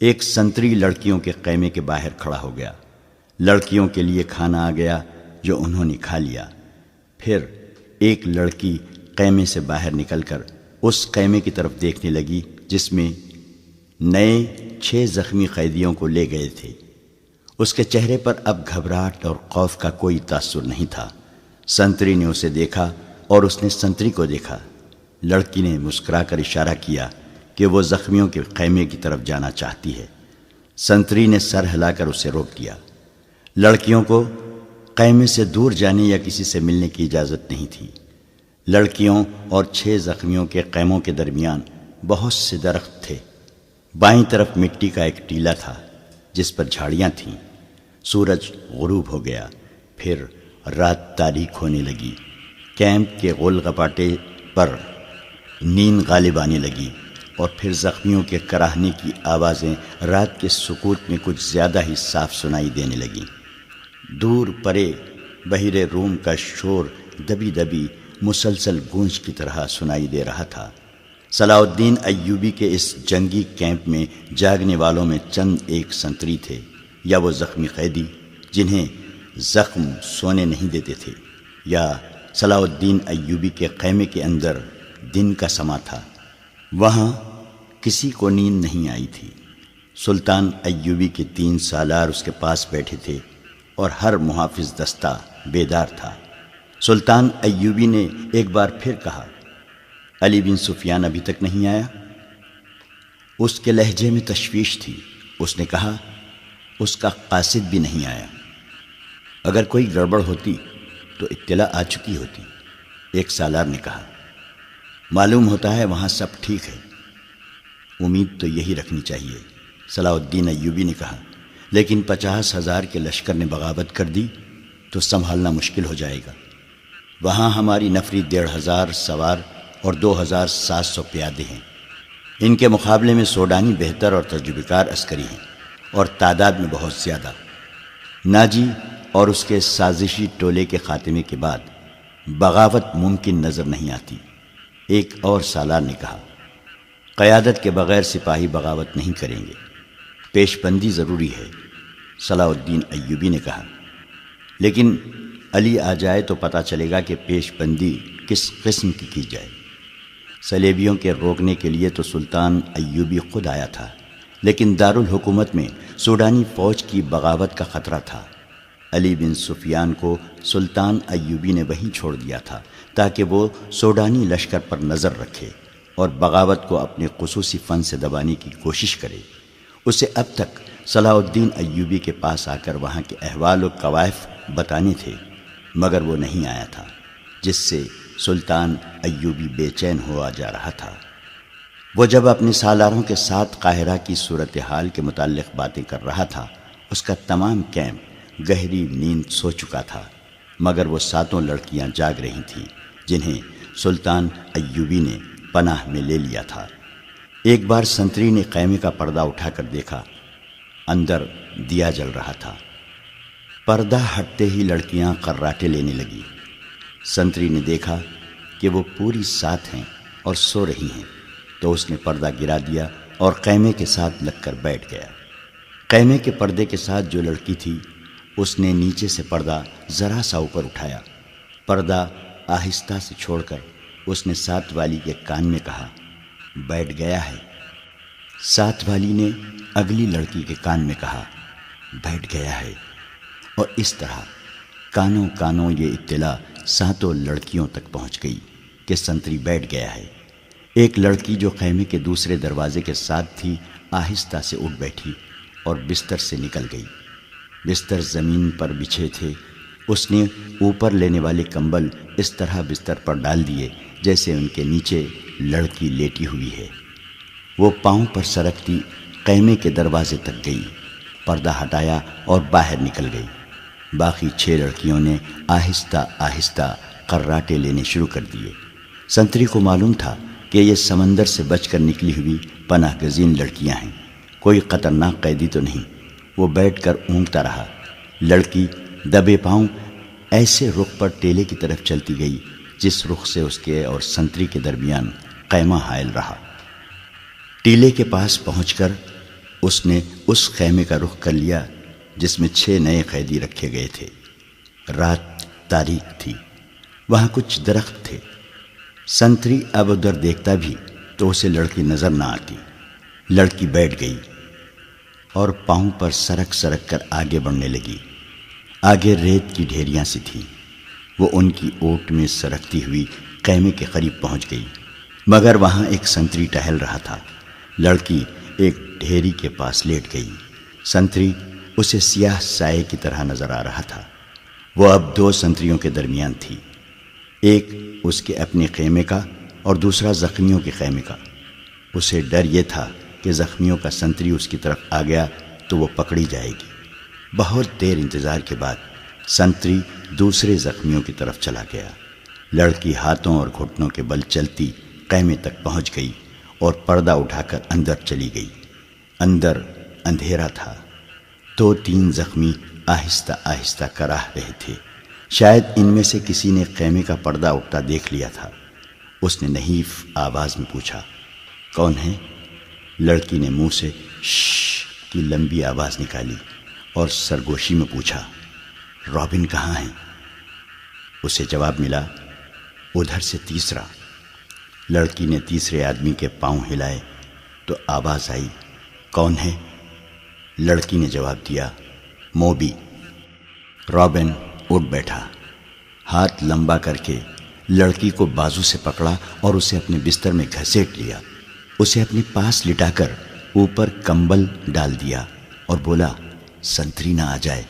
ایک سنتری لڑکیوں کے خیمے کے باہر کھڑا ہو گیا۔ لڑکیوں کے لیے کھانا آ گیا جو انہوں نے کھا لیا۔ پھر ایک لڑکی خیمے سے باہر نکل کر اس خیمے کی طرف دیکھنے لگی جس میں نئے 6 زخمی قیدیوں کو لے گئے تھے۔ اس کے چہرے پر اب گھبراہٹ اور خوف کا کوئی تاثر نہیں تھا۔ سنتری نے اسے دیکھا اور اس نے سنتری کو دیکھا۔ لڑکی نے مسکرا کر اشارہ کیا کہ وہ زخمیوں کے خیمے کی طرف جانا چاہتی ہے۔ سنتری نے سر ہلا کر اسے روک دیا۔ لڑکیوں کو خیمے سے دور جانے یا کسی سے ملنے کی اجازت نہیں تھی۔ لڑکیوں اور 6 زخمیوں کے خیموں کے درمیان بہت سے درخت تھے۔ بائیں طرف مٹی کا ایک ٹیلہ تھا جس پر جھاڑیاں تھیں۔ سورج غروب ہو گیا، پھر رات تاریک ہونے لگی۔ کیمپ کے غول غپاٹے پر نیند غالب آنے لگی اور پھر زخمیوں کے کراہنے کی آوازیں رات کے سکوت میں کچھ زیادہ ہی صاف سنائی دینے لگیں۔ دور پرے بحیرہ روم کا شور دبی دبی مسلسل گونج کی طرح سنائی دے رہا تھا۔ صلاح الدین ایوبی کے اس جنگی کیمپ میں جاگنے والوں میں چند ایک سنتری تھے یا وہ زخمی قیدی جنہیں زخم سونے نہیں دیتے تھے، یا صلاح الدین ایوبی کے خیمے کے اندر دن کا سما تھا۔ وہاں کسی کو نیند نہیں آئی تھی۔ سلطان ایوبی کے 3 سالار اس کے پاس بیٹھے تھے اور ہر محافظ دستہ بیدار تھا۔ سلطان ایوبی نے ایک بار پھر کہا، علی بن سفیان ابھی تک نہیں آیا؟ اس کے لہجے میں تشویش تھی۔ اس نے کہا، اس کا قاصد بھی نہیں آیا۔ اگر کوئی گڑبڑ ہوتی تو اطلاع آ چکی ہوتی۔ ایک سالار نے کہا، معلوم ہوتا ہے وہاں سب ٹھیک ہے۔ امید تو یہی رکھنی چاہیے، صلاح الدین ایوبی نے کہا، لیکن 50,000 کے لشکر نے بغاوت کر دی تو سنبھالنا مشکل ہو جائے گا۔ وہاں ہماری نفری 1,500 سوار اور 2,700 پیادے ہیں۔ ان کے مقابلے میں سوڈانی بہتر اور تجربہ کار عسکری ہیں اور تعداد میں بہت زیادہ۔ ناجی اور اس کے سازشی ٹولے کے خاتمے کے بعد بغاوت ممکن نظر نہیں آتی۔ ایک اور سالار نے کہا، قیادت کے بغیر سپاہی بغاوت نہیں کریں گے، پیش بندی ضروری ہے۔ صلاح الدین ایوبی نے کہا، لیکن علی آ جائے تو پتہ چلے گا کہ پیش بندی کس قسم کی جائے۔ صلیبیوں کے روکنے کے لیے تو سلطان ایوبی خود آیا تھا، لیکن دارالحکومت میں سوڈانی فوج کی بغاوت کا خطرہ تھا۔ علی بن سفیان کو سلطان ایوبی نے وہیں چھوڑ دیا تھا تاکہ وہ سوڈانی لشکر پر نظر رکھے اور بغاوت کو اپنے خصوصی فن سے دبانے کی کوشش کرے۔ اسے اب تک صلاح الدین ایوبی کے پاس آ کر وہاں کے احوال و کوائف بتانے تھے، مگر وہ نہیں آیا تھا، جس سے سلطان ایوبی بے چین ہوا جا رہا تھا۔ وہ جب اپنے سالاروں کے ساتھ قاہرہ کی صورتحال کے متعلق باتیں کر رہا تھا، اس کا تمام کیمپ گہری نیند سو چکا تھا، مگر وہ 7 لڑکیاں جاگ رہی تھیں جنہیں سلطان ایوبی نے پناہ میں لے لیا تھا۔ ایک بار سنتری نے خیمے کا پردہ اٹھا کر دیکھا، اندر دیا جل رہا تھا۔ پردہ ہٹتے ہی لڑکیاں قراٹے لینے لگی۔ سنتری نے دیکھا کہ وہ پوری ساتھ ہیں اور سو رہی ہیں، تو اس نے پردہ گرا دیا اور خیمے کے ساتھ لگ کر بیٹھ گیا۔ خیمے کے پردے کے ساتھ جو لڑکی تھی، اس نے نیچے سے پردہ ذرا سا اوپر اٹھایا۔ پردہ آہستہ سے چھوڑ کر اس نے ساتھ والی کے کان میں کہا، بیٹھ گیا ہے۔ ساتھ والی نے اگلی لڑکی کے کان میں کہا، بیٹھ گیا ہے، اور اس طرح کانوں کانوں یہ اطلاع 7 لڑکیوں تک پہنچ گئی کہ سنتری بیٹھ گیا ہے۔ ایک لڑکی جو خیمے کے دوسرے دروازے کے ساتھ تھی آہستہ سے اٹھ بیٹھی اور بستر سے نکل گئی۔ بستر زمین پر بچھے تھے۔ اس نے اوپر لینے والے کمبل اس طرح بستر پر ڈال دیے جیسے ان کے نیچے لڑکی لیٹی ہوئی ہے۔ وہ پاؤں پر سرکتی خیمے کے دروازے تک گئی، پردہ ہٹایا اور باہر نکل گئی۔ باقی 6 لڑکیوں نے آہستہ آہستہ قراٹے لینے شروع کر دیے۔ سنتری کو معلوم تھا کہ یہ سمندر سے بچ کر نکلی ہوئی پناہ گزین لڑکیاں ہیں، کوئی خطرناک قیدی تو نہیں۔ وہ بیٹھ کر اونگتا رہا۔ لڑکی دبے پاؤں ایسے رخ پر ٹیلے کی طرف چلتی گئی جس رخ سے اس کے اور سنتری کے درمیان خیمہ حائل رہا۔ ٹیلے کے پاس پہنچ کر اس نے اس خیمے کا رخ کر لیا جس میں 6 نئے قیدی رکھے گئے تھے۔ رات تاریک تھی، وہاں کچھ درخت تھے۔ سنتری اب ادھر دیکھتا بھی تو اسے لڑکی نظر نہ آتی۔ لڑکی بیٹھ گئی اور پاؤں پر سرک سرک کر آگے بڑھنے لگی۔ آگے ریت کی ڈھیریاں سی تھیں۔ وہ ان کی اوٹ میں سرکتی ہوئی خیمے کے قریب پہنچ گئی، مگر وہاں ایک سنتری ٹہل رہا تھا۔ لڑکی ایک ڈھیری کے پاس لیٹ گئی۔ سنتری اسے سیاہ سائے کی طرح نظر آ رہا تھا۔ وہ اب 2 سنتریوں کے درمیان تھی، ایک اس کے اپنے خیمے کا اور دوسرا زخمیوں کے خیمے کا۔ اسے ڈر یہ تھا کہ زخمیوں کا سنتری اس کی طرف آ گیا تو وہ پکڑی جائے گی۔ بہت دیر انتظار کے بعد سنتری دوسرے زخمیوں کی طرف چلا گیا۔ لڑکی ہاتھوں اور گھٹنوں کے بل چلتی خیمے تک پہنچ گئی اور پردہ اٹھا کر اندر چلی گئی۔ اندر اندھیرا تھا۔ 2-3 زخمی آہستہ آہستہ کراہ رہے تھے۔ شاید ان میں سے کسی نے خیمے کا پردہ اٹھتا دیکھ لیا تھا۔ اس نے نحیف آواز میں پوچھا، کون ہے؟ لڑکی نے منہ سے شش کی لمبی آواز نکالی اور سرگوشی میں پوچھا، رابن کہاں ہے؟ اسے جواب ملا، ادھر سے تیسرا۔ لڑکی نے تیسرے آدمی کے پاؤں ہلائے تو آواز آئی، کون ہے؟ لڑکی نے جواب دیا، موبی۔ رابن اٹھ بیٹھا، ہاتھ لمبا کر کے لڑکی کو بازو سے پکڑا اور اسے اپنے بستر میں گھسیٹ لیا۔ اسے اپنے پاس لٹا کر اوپر کمبل ڈال دیا اور بولا، سنتری نہ آ جائے،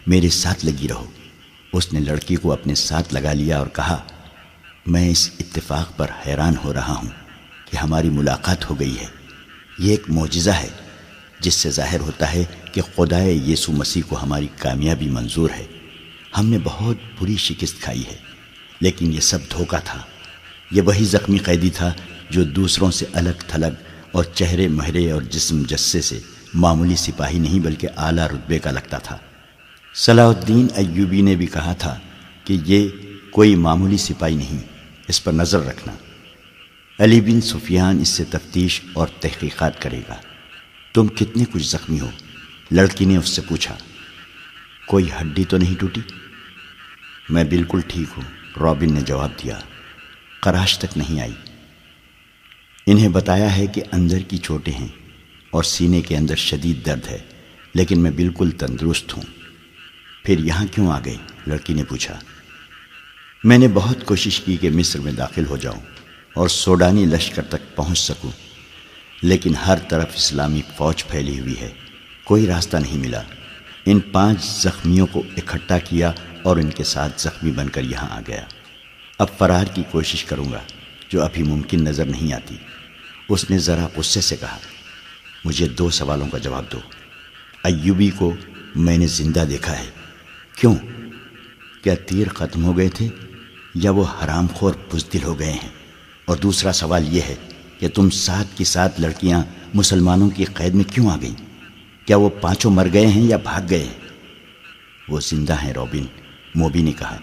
میرے ساتھ لگی رہو۔ اس نے لڑکی کو اپنے ساتھ لگا لیا اور کہا، میں اس اتفاق پر حیران ہو رہا ہوں کہ ہماری ملاقات ہو گئی ہے۔ یہ ایک معجزہ ہے جس سے ظاہر ہوتا ہے کہ خدائے یسوع مسیح کو ہماری کامیابی منظور ہے۔ ہم نے بہت بری شکست کھائی ہے، لیکن یہ سب دھوکہ تھا۔ یہ وہی زخمی قیدی تھا جو دوسروں سے الگ تھلگ اور چہرے مہرے اور جسم جسے سے معمولی سپاہی نہیں بلکہ اعلیٰ رتبے کا لگتا تھا۔ صلاح الدین ایوبی نے بھی کہا تھا کہ یہ کوئی معمولی سپاہی نہیں، اس پر نظر رکھنا۔ علی بن سفیان اس سے تفتیش اور تحقیقات کرے گا۔ تم کتنے کچھ زخمی ہو؟ لڑکی نے اس سے پوچھا۔ کوئی ہڈی تو نہیں ٹوٹی؟ میں بالکل ٹھیک ہوں، رابن نے جواب دیا، خراش تک نہیں آئی۔ انہیں بتایا ہے کہ اندر کی چوٹیں ہیں اور سینے کے اندر شدید درد ہے، لیکن میں بالکل تندرست ہوں۔ پھر یہاں کیوں آ گئی؟ لڑکی نے پوچھا۔ میں نے بہت کوشش کی کہ مصر میں داخل ہو جاؤں اور سوڈانی لشکر تک پہنچ سکوں، لیکن ہر طرف اسلامی فوج پھیلی ہوئی ہے، کوئی راستہ نہیں ملا۔ ان 5 زخمیوں کو اکٹھا کیا اور ان کے ساتھ زخمی بن کر یہاں آ گیا۔ اب فرار کی کوشش کروں گا جو ابھی ممکن نظر نہیں آتی۔ اس نے ذرا غصے سے کہا، مجھے 2 سوالوں کا جواب دو۔ ایوبی کو میں نے زندہ دیکھا ہے، کیوں؟ کیا تیر ختم ہو گئے تھے یا وہ حرام خور بزدل ہو گئے ہیں؟ اور دوسرا سوال یہ ہے کہ تم 7 کی 7 لڑکیاں مسلمانوں کی قید میں کیوں آ گئیں؟ کیا وہ 5 مر گئے ہیں یا بھاگ گئے ہیں؟ وہ زندہ ہیں رابن، موبی نے کہا۔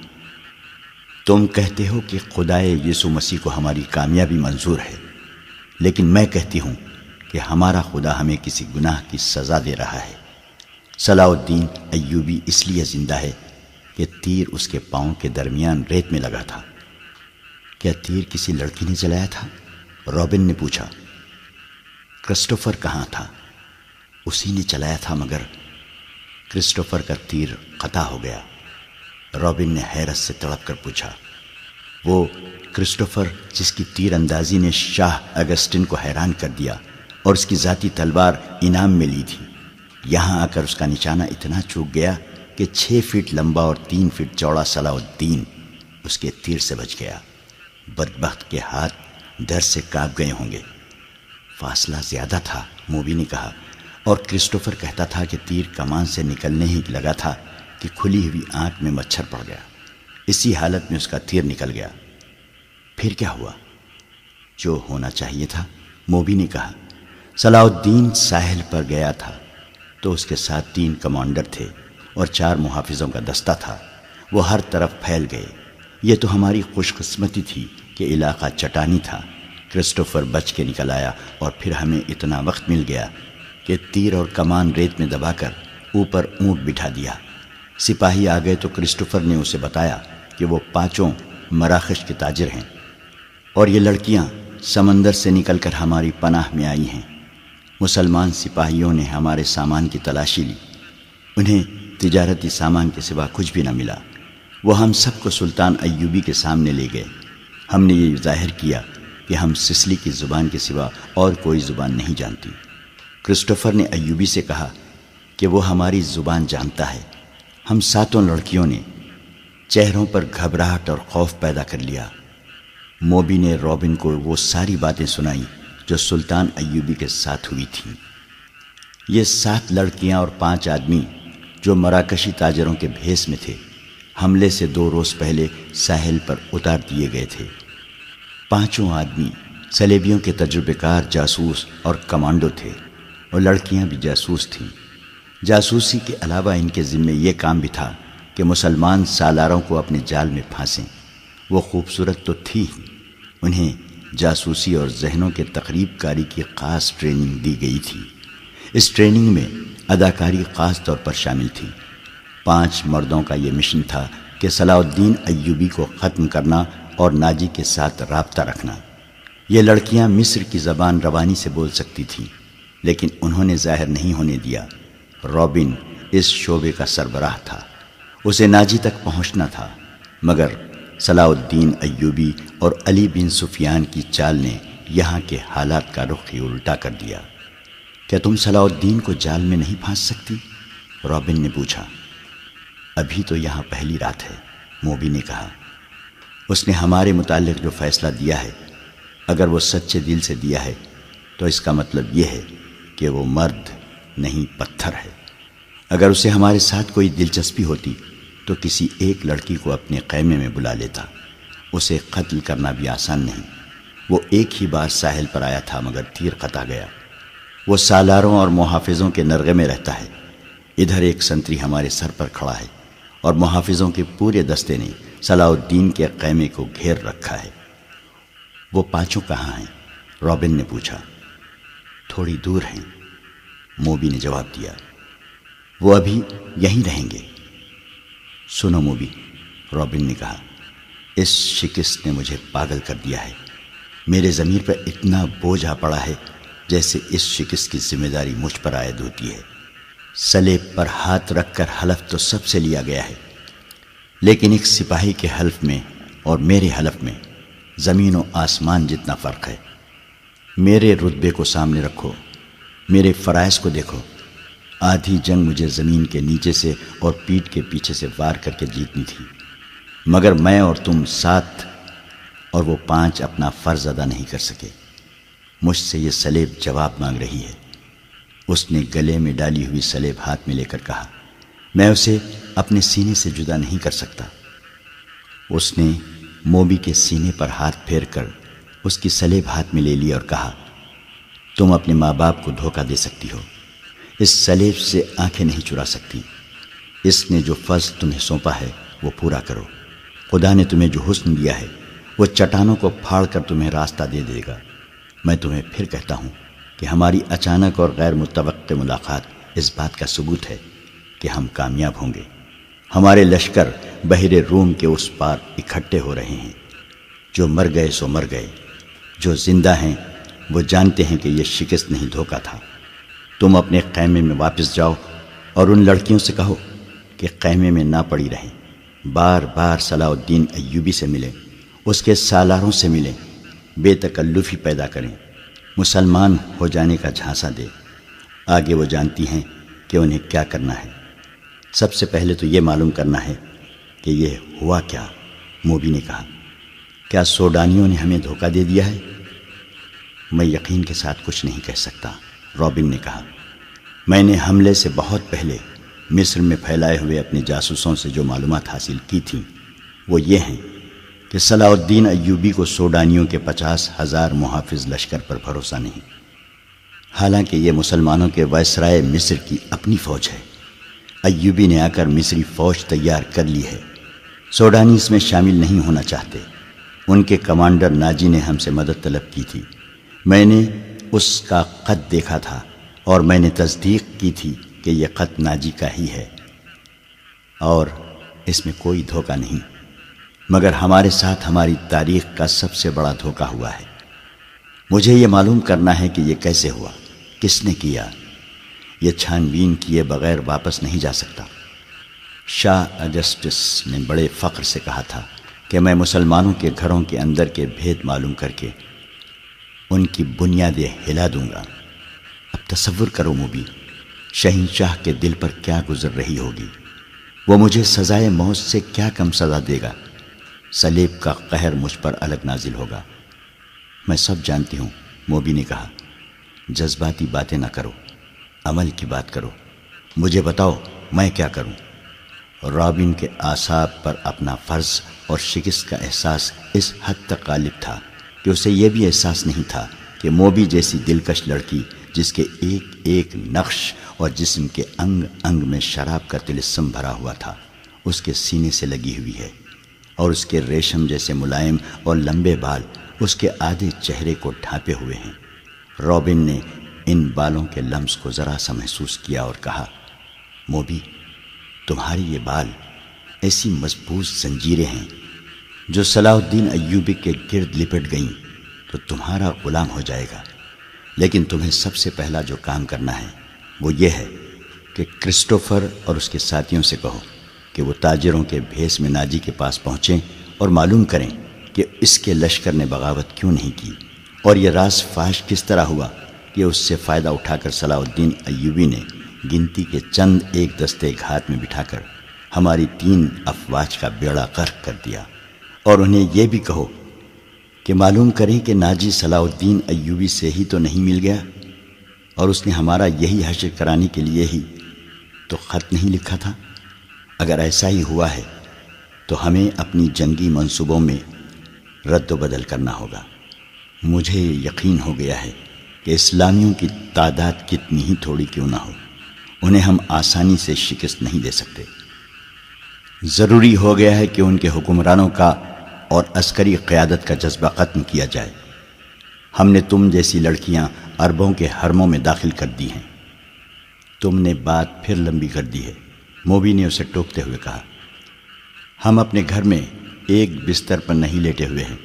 تم کہتے ہو کہ خدائے یسوع مسیح کو ہماری کامیابی منظور ہے، لیکن میں کہتی ہوں کہ ہمارا خدا ہمیں کسی گناہ کی سزا دے رہا ہے۔ صلاح الدین ایوبی اس لیے زندہ ہے کہ تیر اس کے پاؤں کے درمیان ریت میں لگا تھا۔ کیا تیر کسی لڑکی نے چلایا تھا؟ رابن نے پوچھا۔ کرسٹوفر کہاں تھا؟ اسی نے چلایا تھا، مگر کرسٹوفر کا تیر قطع ہو گیا۔ رابن نے حیرت سے تڑپ کر پوچھا، وہ کرسٹوفر جس کی تیر اندازی نے شاہ اگسٹن کو حیران کر دیا اور اس کی ذاتی تلوار انعام میں لی تھی، یہاں آ کر اس کا نشانہ اتنا چوک گیا کہ 6 فٹ لمبا اور 3 فٹ چوڑا صلاح الدین اس کے تیر سے بچ گیا۔ بدبخت کے ہاتھ ڈر سے کانپ گئے ہوں گے۔ فاصلہ زیادہ تھا، موبی نے کہا، اور کرسٹوفر کہتا تھا کہ تیر کمان سے نکلنے ہی لگا تھا کہ کھلی ہوئی آنکھ میں مچھر پڑ گیا۔ اسی حالت میں اس کا تیر نکل گیا۔ پھر کیا ہوا؟ جو ہونا چاہیے تھا، موبی نے کہا۔ صلاح الدین ساحل پر گیا تھا تو اس کے ساتھ 3 کمانڈر تھے اور 4 محافظوں کا دستہ تھا۔ وہ ہر طرف پھیل گئے۔ یہ تو ہماری خوش قسمتی تھی کہ علاقہ چٹانی تھا۔ کرسٹوفر بچ کے نکل آیا اور پھر ہمیں اتنا وقت مل گیا کہ تیر اور کمان ریت میں دبا کر اوپر اونٹ بٹھا دیا۔ سپاہی آ گئے تو کرسٹوفر نے اسے بتایا کہ وہ 5 مراکش کے تاجر ہیں اور یہ لڑکیاں سمندر سے نکل کر ہماری پناہ میں آئی ہیں۔ مسلمان سپاہیوں نے ہمارے سامان کی تلاشی لی۔ انہیں تجارتی سامان کے سوا کچھ بھی نہ ملا۔ وہ ہم سب کو سلطان ایوبی کے سامنے لے گئے۔ ہم نے یہ ظاہر کیا کہ ہم سسلی کی زبان کے سوا اور کوئی زبان نہیں جانتی۔ کرسٹوفر نے ایوبی سے کہا کہ وہ ہماری زبان جانتا ہے۔ ہم 7 لڑکیوں نے چہروں پر گھبراہٹ اور خوف پیدا کر لیا۔ موبی نے رابن کو وہ ساری باتیں سنائیں جو سلطان ایوبی کے ساتھ ہوئی تھیں۔ یہ 7 لڑکیاں اور 5 آدمی جو مراکشی تاجروں کے بھیس میں تھے، حملے سے 2 روز پہلے ساحل پر اتار دیے گئے تھے۔ 5 آدمی صلیبیوں کے تجربے کار جاسوس اور کمانڈو تھے اور لڑکیاں بھی جاسوس تھیں۔ جاسوسی کے علاوہ ان کے ذمے یہ کام بھی تھا کہ مسلمان سالاروں کو اپنے جال میں پھانسیں۔ وہ خوبصورت تو تھی ہی، انہیں جاسوسی اور ذہنوں کے تقریب کاری کی خاص ٹریننگ دی گئی تھی۔ اس ٹریننگ میں اداکاری خاص طور پر شامل تھی۔ 5 مردوں کا یہ مشن تھا کہ صلاح الدین ایوبی کو ختم کرنا اور ناجی کے ساتھ رابطہ رکھنا۔ یہ لڑکیاں مصر کی زبان روانی سے بول سکتی تھیں، لیکن انہوں نے ظاہر نہیں ہونے دیا۔ رابن اس شعبے کا سربراہ تھا، اسے ناجی تک پہنچنا تھا، مگر صلاح الدین ایوبی اور علی بن سفیان کی چال نے یہاں کے حالات کا رخ ہی الٹا کر دیا۔ کیا تم صلاح الدین کو جال میں نہیں پھانس سکتی؟ رابن نے پوچھا۔ ابھی تو یہاں پہلی رات ہے، موبی نے کہا۔ اس نے ہمارے متعلق جو فیصلہ دیا ہے، اگر وہ سچے دل سے دیا ہے تو اس کا مطلب یہ ہے کہ وہ مرد نہیں پتھر ہے۔ اگر اسے ہمارے ساتھ کوئی دلچسپی ہوتی تو کسی ایک لڑکی کو اپنے خیمے میں بلا لیتا۔ اسے قتل کرنا بھی آسان نہیں۔ وہ ایک ہی بار ساحل پر آیا تھا مگر تیر قطع گیا۔ وہ سالاروں اور محافظوں کے نرغے میں رہتا ہے۔ ادھر ایک سنتری ہمارے سر پر کھڑا ہے اور محافظوں کے پورے دستے نے صلاح الدین کے خیمے کو گھیر رکھا ہے۔ وہ 5 کہاں ہیں؟ رابن نے پوچھا۔ تھوڑی دور ہیں، موبی نے جواب دیا۔ وہ ابھی یہیں رہیں گے۔ سنو موبی، رابن نے کہا، اس شکست نے مجھے پاگل کر دیا ہے۔ میرے ضمیر پر اتنا بوجھ آ پڑا ہے جیسے اس شکست کی ذمہ داری مجھ پر عائد ہوتی ہے۔ صلیب پر ہاتھ رکھ کر حلف تو سب سے لیا گیا ہے، لیکن ایک سپاہی کے حلف میں اور میرے حلف میں زمین و آسمان جتنا فرق ہے۔ میرے رتبے کو سامنے رکھو، میرے فرائض کو دیکھو۔ آدھی جنگ مجھے زمین کے نیچے سے اور پیٹھ کے پیچھے سے وار کر کے جیتنی تھی، مگر میں اور تم 7 اور وہ 5 اپنا فرض ادا نہیں کر سکے۔ مجھ سے یہ صلیب جواب مانگ رہی ہے۔ اس نے گلے میں ڈالی ہوئی صلیب ہاتھ میں لے کر کہا، میں اسے اپنے سینے سے جدا نہیں کر سکتا۔ اس نے موبی کے سینے پر ہاتھ پھیر کر اس کی صلیب ہاتھ میں لے لی اور کہا، تم اپنے ماں باپ کو دھوکہ دے سکتی ہو، اس صلیب سے آنکھیں نہیں چرا سکتی۔ اس نے جو فرض تمہیں سونپا ہے وہ پورا کرو۔ خدا نے تمہیں جو حسن دیا ہے وہ چٹانوں کو پھاڑ کر تمہیں راستہ دے دے گا۔ میں تمہیں پھر کہتا ہوں کہ ہماری اچانک اور غیر متوقع ملاقات اس بات کا ثبوت ہے کہ ہم کامیاب ہوں گے۔ ہمارے لشکر بحر روم کے اس پار اکٹھے ہو رہے ہیں۔ جو مر گئے سو مر گئے، جو زندہ ہیں وہ جانتے ہیں کہ یہ شکست نہیں دھوکہ تھا۔ تم اپنے خیمے میں واپس جاؤ اور ان لڑکیوں سے کہو کہ خیمے میں نہ پڑی رہیں، بار بار صلاح الدین ایوبی سے ملیں، اس کے سالاروں سے ملیں، بے تکلفی پیدا کریں، مسلمان ہو جانے کا جھانسا دے۔ آگے وہ جانتی ہیں کہ انہیں کیا کرنا ہے۔ سب سے پہلے تو یہ معلوم کرنا ہے کہ یہ ہوا کیا۔ موبی نے کہا، کیا سوڈانیوں نے ہمیں دھوکہ دے دیا ہے؟ میں یقین کے ساتھ کچھ نہیں کہہ سکتا، رابن نے کہا۔ میں نے حملے سے بہت پہلے مصر میں پھیلائے ہوئے اپنے جاسوسوں سے جو معلومات حاصل کی تھیں وہ یہ ہیں کہ صلاح الدین ایوبی کو سوڈانیوں کے 50,000 محافظ لشکر پر بھروسہ نہیں، حالانکہ یہ مسلمانوں کے وائسرائے مصر کی اپنی فوج ہے۔ ایوبی نے آ کر مصری فوج تیار کر لی ہے، سوڈانی اس میں شامل نہیں ہونا چاہتے۔ ان کے کمانڈر ناجی نے ہم سے مدد طلب کی تھی، میں نے اس کا خط دیکھا تھا اور میں نے تصدیق کی تھی کہ یہ خط ناجی کا ہی ہے اور اس میں کوئی دھوکہ نہیں، مگر ہمارے ساتھ ہماری تاریخ کا سب سے بڑا دھوکہ ہوا ہے۔ مجھے یہ معلوم کرنا ہے کہ یہ کیسے ہوا، کس نے کیا۔ یہ چھان بین کیے بغیر واپس نہیں جا سکتا۔ شاہ اگسٹس نے بڑے فخر سے کہا تھا کہ میں مسلمانوں کے گھروں کے اندر کے بھید معلوم کر کے ان کی بنیادیں ہلا دوں گا۔ اب تصور کرو موبی، شہنشاہ کے دل پر کیا گزر رہی ہوگی، وہ مجھے سزائے موت سے کیا کم سزا دے گا۔ صلیب کا قہر مجھ پر الگ نازل ہوگا۔ میں سب جانتی ہوں، موبی نے کہا، جذباتی باتیں نہ کرو، عمل کی بات کرو۔ مجھے بتاؤ میں کیا کروں۔ رابن کے اعصاب پر اپنا فرض اور شکست کا احساس اس حد تک غالب تھا کہ اسے یہ بھی احساس نہیں تھا کہ موبی جیسی دلکش لڑکی جس کے ایک ایک نقش اور جسم کے انگ انگ میں شراب کا طلسم بھرا ہوا تھا اس کے سینے سے لگی ہوئی ہے، اور اس کے ریشم جیسے ملائم اور لمبے بال اس کے آدھے چہرے کو ڈھانپے ہوئے ہیں۔ رابن نے ان بالوں کے لمس کو ذرا سا محسوس کیا اور کہا، موبی، تمہاری یہ بال ایسی مضبوط زنجیریں ہیں جو صلاح الدین ایوبی کے گرد لپٹ گئیں تو تمہارا غلام ہو جائے گا۔ لیکن تمہیں سب سے پہلا جو کام کرنا ہے وہ یہ ہے کہ کرسٹوفر اور اس کے ساتھیوں سے کہو کہ وہ تاجروں کے بھیس میں ناجی کے پاس پہنچیں اور معلوم کریں کہ اس کے لشکر نے بغاوت کیوں نہیں کی، اور یہ راز فاش کس طرح ہوا کہ اس سے فائدہ اٹھا کر صلاح الدین ایوبی نے گنتی کے چند ایک دستے گھات میں بٹھا کر ہماری 3 افواج کا بیڑا غرق کر دیا۔ اور انہیں یہ بھی کہو کہ معلوم کریں کہ ناجی صلاح الدین ایوبی سے ہی تو نہیں مل گیا، اور اس نے ہمارا یہی حشر کرانے کے لیے ہی تو خط نہیں لکھا تھا۔ اگر ایسا ہی ہوا ہے تو ہمیں اپنی جنگی منصوبوں میں رد و بدل کرنا ہوگا۔ مجھے یقین ہو گیا ہے کہ اسلامیوں کی تعداد کتنی ہی تھوڑی کیوں نہ ہو، انہیں ہم آسانی سے شکست نہیں دے سکتے۔ ضروری ہو گیا ہے کہ ان کے حکمرانوں کا اور عسکری قیادت کا جذبہ ختم کیا جائے۔ ہم نے تم جیسی لڑکیاں عربوں کے حرموں میں داخل کر دی ہیں۔ تم نے بات پھر لمبی کر دی ہے، موبی نے اسے ٹوکتے ہوئے کہا۔ ہم اپنے گھر میں ایک بستر پر نہیں لیٹے ہوئے ہیں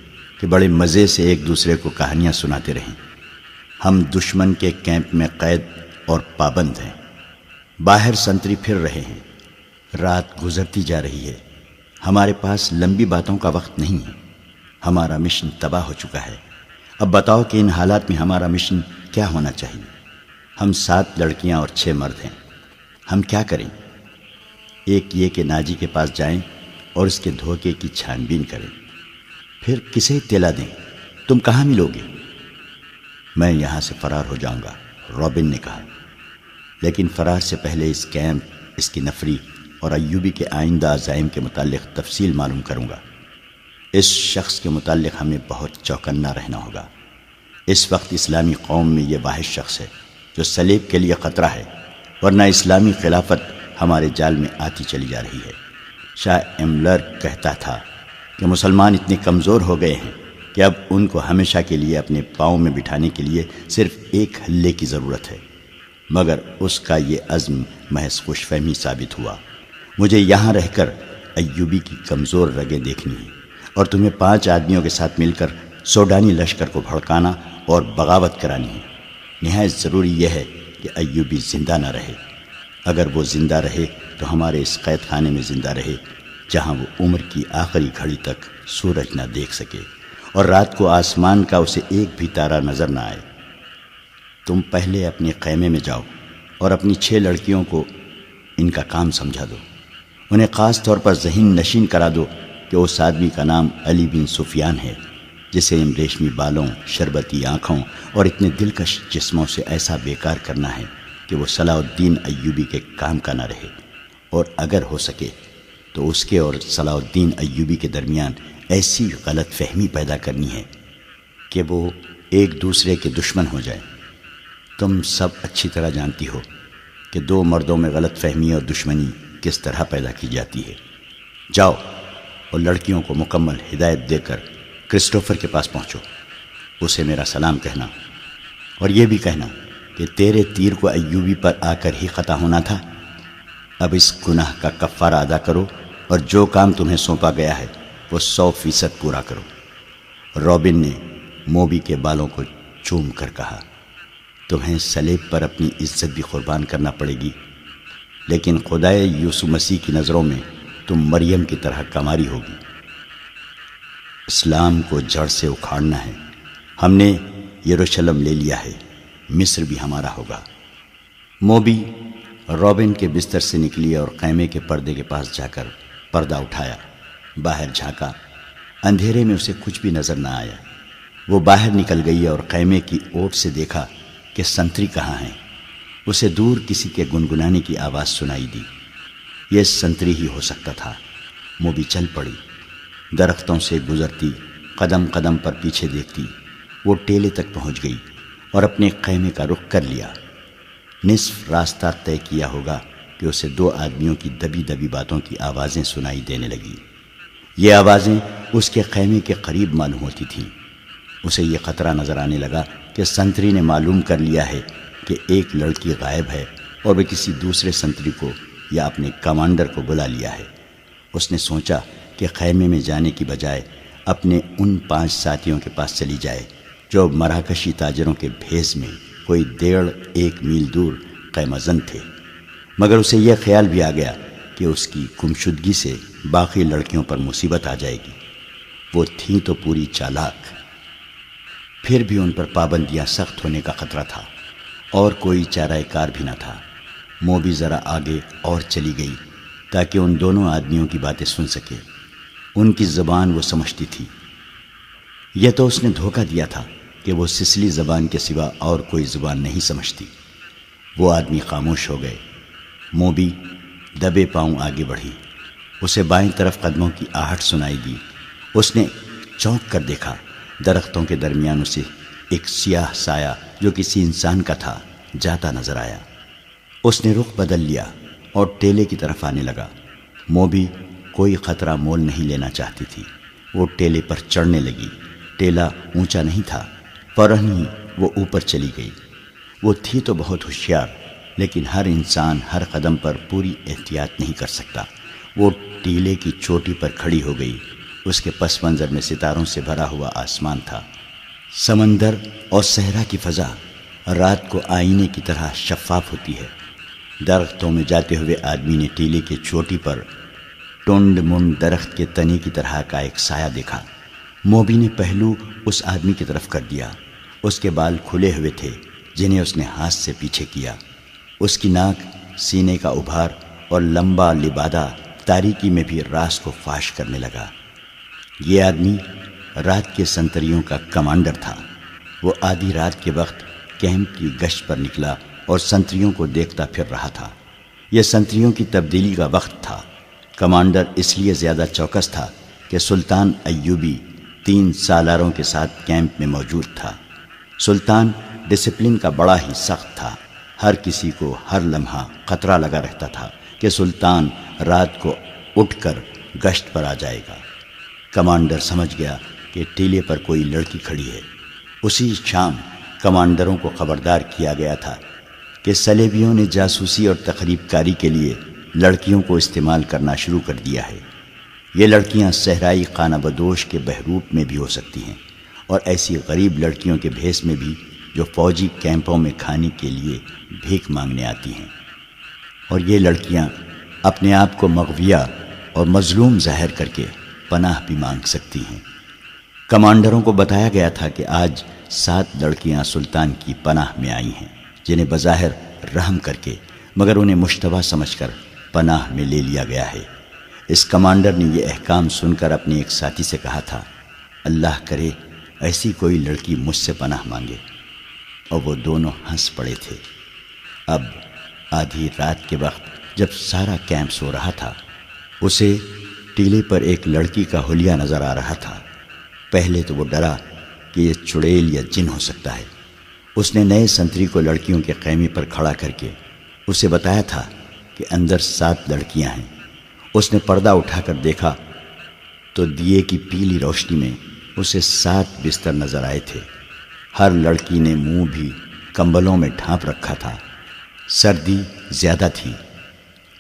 کہ بڑے مزے سے ایک دوسرے کو کہانیاں سناتے رہیں۔ ہم دشمن کے کیمپ میں قید اور پابند ہیں، باہر سنتری پھر رہے ہیں، رات گزرتی جا رہی ہے، ہمارے پاس لمبی باتوں کا وقت نہیں ہے، ہمارا مشن تباہ ہو چکا ہے۔ اب بتاؤ کہ ان حالات میں ہمارا مشن کیا ہونا چاہیے؟ ہم 7 لڑکیاں اور 6 مرد ہیں، ہم کیا کریں؟ ایک یہ کہ ناجی کے پاس جائیں اور اس کے دھوکے کی چھان بین کریں، پھر کسے اطلاع دیں؟ تم کہاں ملو گے؟ میں یہاں سے فرار ہو جاؤں گا، رابن نے کہا، لیکن فرار سے پہلے اس کیمپ، اس کی نفری اور ایوبی کے آئندہ عزائم کے متعلق تفصیل معلوم کروں گا۔ اس شخص کے متعلق ہمیں بہت چوکنا رہنا ہوگا۔ اس وقت اسلامی قوم میں یہ واحد شخص ہے جو صلیب کے لیے خطرہ ہے، ورنہ اسلامی خلافت ہمارے جال میں آتی چلی جا رہی ہے۔ شاہ ایملر کہتا تھا کہ مسلمان اتنے کمزور ہو گئے ہیں کہ اب ان کو ہمیشہ کے لیے اپنے پاؤں میں بٹھانے کے لیے صرف ایک ہلے کی ضرورت ہے، مگر اس کا یہ عزم محض خوش فہمی ثابت ہوا۔ مجھے یہاں رہ کر ایوبی کی کمزور رگیں دیکھنی ہیں، اور تمہیں 5 آدمیوں کے ساتھ مل کر سوڈانی لشکر کو بھڑکانا اور بغاوت کرانی ہے۔ نہایت ضروری یہ ہے کہ ایوبی زندہ نہ رہے۔ اگر وہ زندہ رہے تو ہمارے اس قید خانے میں زندہ رہے جہاں وہ عمر کی آخری گھڑی تک سورج نہ دیکھ سکے، اور رات کو آسمان کا اسے ایک بھی تارا نظر نہ آئے۔ تم پہلے اپنے خیمے میں جاؤ اور اپنی 6 لڑکیوں کو ان کا کام سمجھا دو، انہیں خاص طور پر ذہن نشین کرا دو کہ اس آدمی کا نام علی بن سفیان ہے جسے ان ریشمی بالوں، شربتی آنکھوں اور اتنے دلکش جسموں سے ایسا بیکار کرنا ہے کہ وہ صلاح الدین ایوبی کے کام کا نہ رہے۔ اور اگر ہو سکے تو اس کے اور صلاح الدین ایوبی کے درمیان ایسی غلط فہمی پیدا کرنی ہے کہ وہ ایک دوسرے کے دشمن ہو جائیں۔ تم سب اچھی طرح جانتی ہو کہ دو مردوں میں غلط فہمی اور دشمنی کس طرح پیدا کی جاتی ہے۔ جاؤ اور لڑکیوں کو مکمل ہدایت دے کر کرسٹوفر کے پاس پہنچو، اسے میرا سلام کہنا، اور یہ بھی کہنا کہ تیرے تیر کو ایوبی پر آ کر ہی قطع ہونا تھا۔ اب اس گناہ کا کفارہ ادا کرو اور جو کام تمہیں سونپا گیا ہے وہ 100% پورا کرو۔ رابن نے موبی کے بالوں کو چوم کر کہا، تمہیں صلیب پر اپنی عزت بھی قربان کرنا پڑے گی، لیکن خدائے یسوع مسیح کی نظروں میں تم مریم کی طرح کماری ہوگی۔ اسلام کو جڑ سے اکھاڑنا ہے۔ ہم نے یروشلم لے لیا ہے، مصر بھی ہمارا ہوگا۔ موبی رابن کے بستر سے نکلی اور خیمے کے پردے کے پاس جا کر پردہ اٹھایا، باہر جھانکا۔ اندھیرے میں اسے کچھ بھی نظر نہ آیا۔ وہ باہر نکل گئی اور خیمے کی اوٹ سے دیکھا کہ سنتری کہاں ہیں۔ اسے دور کسی کے گنگنانے کی آواز سنائی دی۔ یہ سنتری ہی ہو سکتا تھا۔ موبی چل پڑی، درختوں سے گزرتی، قدم قدم پر پیچھے دیکھتی۔ وہ ٹیلے تک پہنچ گئی اور اپنے خیمے کا رخ کر لیا۔ نصف راستہ طے کیا ہوگا کہ اسے دو آدمیوں کی دبی دبی باتوں کی آوازیں سنائی دینے لگیں۔ یہ آوازیں اس کے خیمے کے قریب معلوم ہوتی تھیں۔ اسے یہ خطرہ نظر آنے لگا کہ سنتری نے معلوم کر لیا ہے کہ ایک لڑکی غائب ہے اور وہ کسی دوسرے سنتری کو یا اپنے کمانڈر کو بلا لیا ہے۔ اس نے سوچا کہ خیمے میں جانے کی بجائے اپنے ان 5 ساتھیوں کے پاس چلی جائے جو مراکشی تاجروں کے بھیس میں کوئی 1.5 میل دور خیمہ زن تھے۔ مگر اسے یہ خیال بھی آ گیا کہ اس کی گمشدگی سے باقی لڑکیوں پر مصیبت آ جائے گی۔ وہ تھیں تو پوری چالاک، پھر بھی ان پر پابندیاں سخت ہونے کا خطرہ تھا اور کوئی چارہ کار بھی نہ تھا۔ موبی ذرا آگے اور چلی گئی تاکہ ان دونوں آدمیوں کی باتیں سن سکے۔ ان کی زبان وہ سمجھتی تھی۔ یہ تو اس نے دھوکہ دیا تھا کہ وہ سسلی زبان کے سوا اور کوئی زبان نہیں سمجھتی۔ وہ آدمی خاموش ہو گئے۔ موبی دبے پاؤں آگے بڑھی۔ اسے بائیں طرف قدموں کی آہٹ سنائی دی۔ اس نے چونک کر دیکھا۔ درختوں کے درمیان اسے ایک سیاہ سایہ جو کسی انسان کا تھا جاتا نظر آیا۔ اس نے رخ بدل لیا اور ٹیلے کی طرف آنے لگا۔ موبی کوئی خطرہ مول نہیں لینا چاہتی تھی۔ وہ ٹیلے پر چڑھنے لگی۔ ٹیلا اونچا نہیں تھا، فوراً ہی وہ اوپر چلی گئی۔ وہ تھی تو بہت ہوشیار، لیکن ہر انسان ہر قدم پر پوری احتیاط نہیں کر سکتا۔ وہ ٹیلے کی چوٹی پر کھڑی ہو گئی۔ اس کے پس منظر میں ستاروں سے بھرا ہوا آسمان تھا۔ سمندر اور صحرا کی فضا رات کو آئینے کی طرح شفاف ہوتی ہے۔ درختوں میں جاتے ہوئے آدمی نے ٹیلے کی چوٹی پر ٹونڈ منڈ درخت کے تنے کی طرح کا ایک سایہ دیکھا۔ موبی نے پہلو اس آدمی کی طرف کر دیا۔ اس کے بال کھلے ہوئے تھے جنہیں اس نے ہاتھ سے پیچھے کیا۔ اس کی ناک، سینے کا ابھار اور لمبا لبادہ تاریکی میں بھی راز کو فاش کرنے لگا۔ یہ آدمی رات کے سنتریوں کا کمانڈر تھا۔ وہ آدھی رات کے وقت کیمپ کی گشت پر نکلا اور سنتریوں کو دیکھتا پھر رہا تھا۔ یہ سنتریوں کی تبدیلی کا وقت تھا۔ کمانڈر اس لیے زیادہ چوکس تھا کہ سلطان ایوبی 3 سالاروں کے ساتھ کیمپ میں موجود تھا۔ سلطان ڈسپلن کا بڑا ہی سخت تھا۔ ہر کسی کو ہر لمحہ خطرہ لگا رہتا تھا کہ سلطان رات کو اٹھ کر گشت پر آ جائے گا۔ کمانڈر سمجھ گیا کہ ٹیلے پر کوئی لڑکی کھڑی ہے۔ اسی شام کمانڈروں کو خبردار کیا گیا تھا کہ صلیبیوں نے جاسوسی اور تخریب کاری کے لیے لڑکیوں کو استعمال کرنا شروع کر دیا ہے۔ یہ لڑکیاں صحرائی خانہ بدوش کے بحروپ میں بھی ہو سکتی ہیں اور ایسی غریب لڑکیوں کے بھیس میں بھی جو فوجی کیمپوں میں کھانے کے لیے بھیک مانگنے آتی ہیں، اور یہ لڑکیاں اپنے آپ کو مغویہ اور مظلوم ظاہر کر کے پناہ بھی مانگ سکتی ہیں۔ کمانڈروں کو بتایا گیا تھا کہ آج 7 لڑکیاں سلطان کی پناہ میں آئی ہیں جنہیں بظاہر رحم کر کے مگر انہیں مشتبہ سمجھ کر پناہ میں لے لیا گیا ہے۔ اس کمانڈر نے یہ احکام سن کر اپنے ایک ساتھی سے کہا تھا، اللہ کرے ایسی کوئی لڑکی مجھ سے پناہ مانگے، اور وہ دونوں ہنس پڑے تھے۔ اب آدھی رات کے وقت جب سارا کیمپ سو رہا تھا، اسے ٹیلے پر ایک لڑکی کا حلیہ نظر آ رہا تھا۔ پہلے تو وہ ڈرا کہ یہ چڑیل یا جن ہو سکتا ہے۔ اس نے نئے سنتری کو لڑکیوں کے خیمے پر کھڑا کر کے اسے بتایا تھا کہ اندر 7 لڑکیاں ہیں۔ اس نے پردہ اٹھا کر دیکھا تو دیے کی پیلی روشنی میں اسے 7 بستر نظر آئے تھے۔ ہر لڑکی نے منہ بھی کمبلوں میں ڈھانپ رکھا تھا۔ سردی زیادہ تھی۔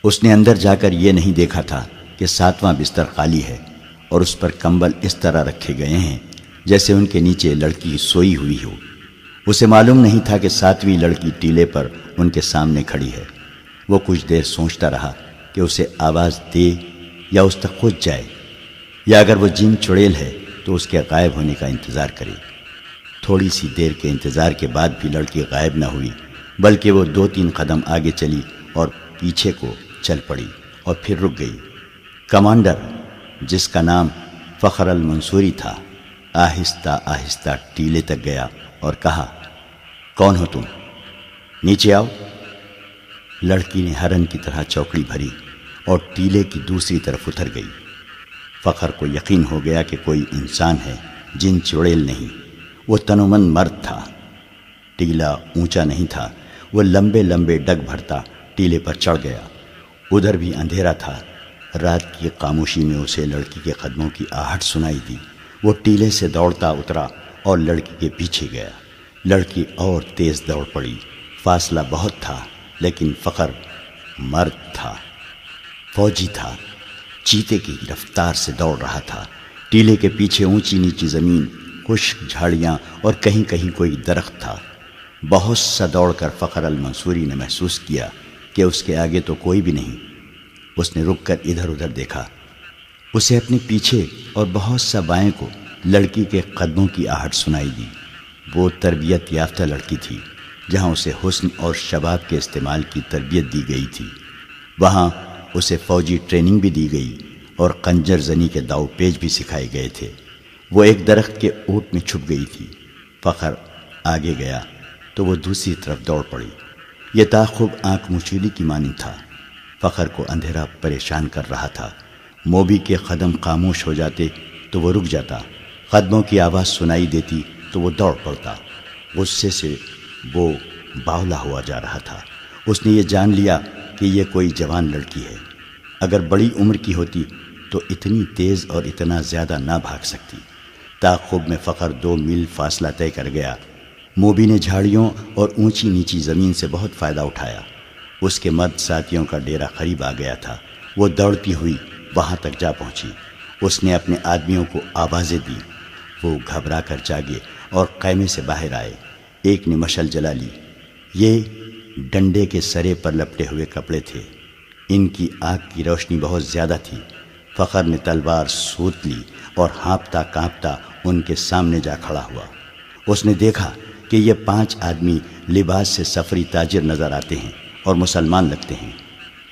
اس نے اندر جا کر یہ نہیں دیکھا تھا کہ 7واں بستر خالی ہے اور اس پر کمبل اس طرح رکھے گئے ہیں جیسے ان کے نیچے لڑکی سوئی ہوئی ہو۔ اسے معلوم نہیں تھا کہ 7ویں لڑکی ٹیلے پر ان کے سامنے کھڑی ہے۔ وہ کچھ دیر سوچتا رہا کہ اسے آواز دے یا اس تک خود جائے، یا اگر وہ جن چڑیل ہے تو اس کے غائب ہونے کا انتظار کرے۔ تھوڑی سی دیر کے انتظار کے بعد بھی لڑکی غائب نہ ہوئی، بلکہ وہ 2-3 قدم آگے چلی اور پیچھے کو چل پڑی اور پھر رک گئی۔ کمانڈر، جس کا نام فخر المنصوری تھا، آہستہ آہستہ ٹیلے تک گیا اور کہا، کون ہو تم؟ نیچے آؤ۔ لڑکی نے ہرن کی طرح چوکڑی بھری اور ٹیلے کی دوسری طرف اتر گئی۔ فخر کو یقین ہو گیا کہ کوئی انسان ہے، جن چڑیل نہیں۔ وہ تنومند مرد تھا۔ ٹیلا اونچا نہیں تھا۔ وہ لمبے لمبے ڈگ بھرتا ٹیلے پر چڑھ گیا۔ ادھر بھی اندھیرا تھا۔ رات کی خاموشی میں اسے لڑکی کے قدموں کی آہٹ سنائی دی۔ وہ ٹیلے سے دوڑتا اترا اور لڑکی کے پیچھے گیا۔ لڑکی اور تیز دوڑ پڑی۔ فاصلہ بہت تھا، لیکن فخر مرد تھا، فوجی تھا، چیتے کی رفتار سے دوڑ رہا تھا۔ ٹیلے کے پیچھے اونچی نیچی زمین، خشک جھاڑیاں اور کہیں کہیں کوئی درخت تھا۔ بہت سا دوڑ کر فخر المنصوری نے محسوس کیا کہ اس کے آگے تو کوئی بھی نہیں۔ اس نے رک کر ادھر ادھر دیکھا۔ اسے اپنے پیچھے اور بہت سا بائیں کو لڑکی کے قدموں کی آہٹ سنائی دی۔ وہ تربیت یافتہ لڑکی تھی۔ جہاں اسے حسن اور شباب کے استعمال کی تربیت دی گئی تھی، وہاں اسے فوجی ٹریننگ بھی دی گئی اور خنجر زنی کے داؤ پیچ بھی سکھائے گئے تھے۔ وہ ایک درخت کے اوٹ میں چھپ گئی تھی۔ فخر آگے گیا تو وہ دوسری طرف دوڑ پڑی۔ یہ تعاقب آنکھ مچولی کی مانند تھا۔ فخر کو اندھیرا پریشان کر رہا تھا۔ موبی کے قدم خاموش ہو جاتے تو وہ رک جاتا، قدموں کی آواز سنائی دیتی تو وہ دوڑ پڑتا۔ غصے سے وہ باولا ہوا جا رہا تھا۔ اس نے یہ جان لیا کہ یہ کوئی جوان لڑکی ہے۔ اگر بڑی عمر کی ہوتی تو اتنی تیز اور اتنا زیادہ نہ بھاگ سکتی۔ تعاقب میں فخر 2 میل فاصلہ طے کر گیا۔ موبی نے جھاڑیوں اور اونچی نیچی زمین سے بہت فائدہ اٹھایا۔ اس کے مرد ساتھیوں کا ڈیرا قریب آ گیا تھا۔ وہ دوڑتی ہوئی وہاں تک جا پہنچی۔ اس نے اپنے آدمیوں کو آوازیں دی۔ وہ گھبرا کر جاگے اور خیمے سے باہر آئے۔ ایک نے مشعل جلا لی۔ یہ ڈنڈے کے سرے پر لپٹے ہوئے کپڑے تھے۔ ان کی آگ کی روشنی بہت زیادہ تھی۔ فخر نے تلوار سوت لی اور ہانپتا کانپتا ان کے سامنے جا کھڑا ہوا۔ اس نے دیکھا کہ یہ 5 آدمی لباس سے سفری تاجر نظر آتے ہیں اور مسلمان لگتے ہیں۔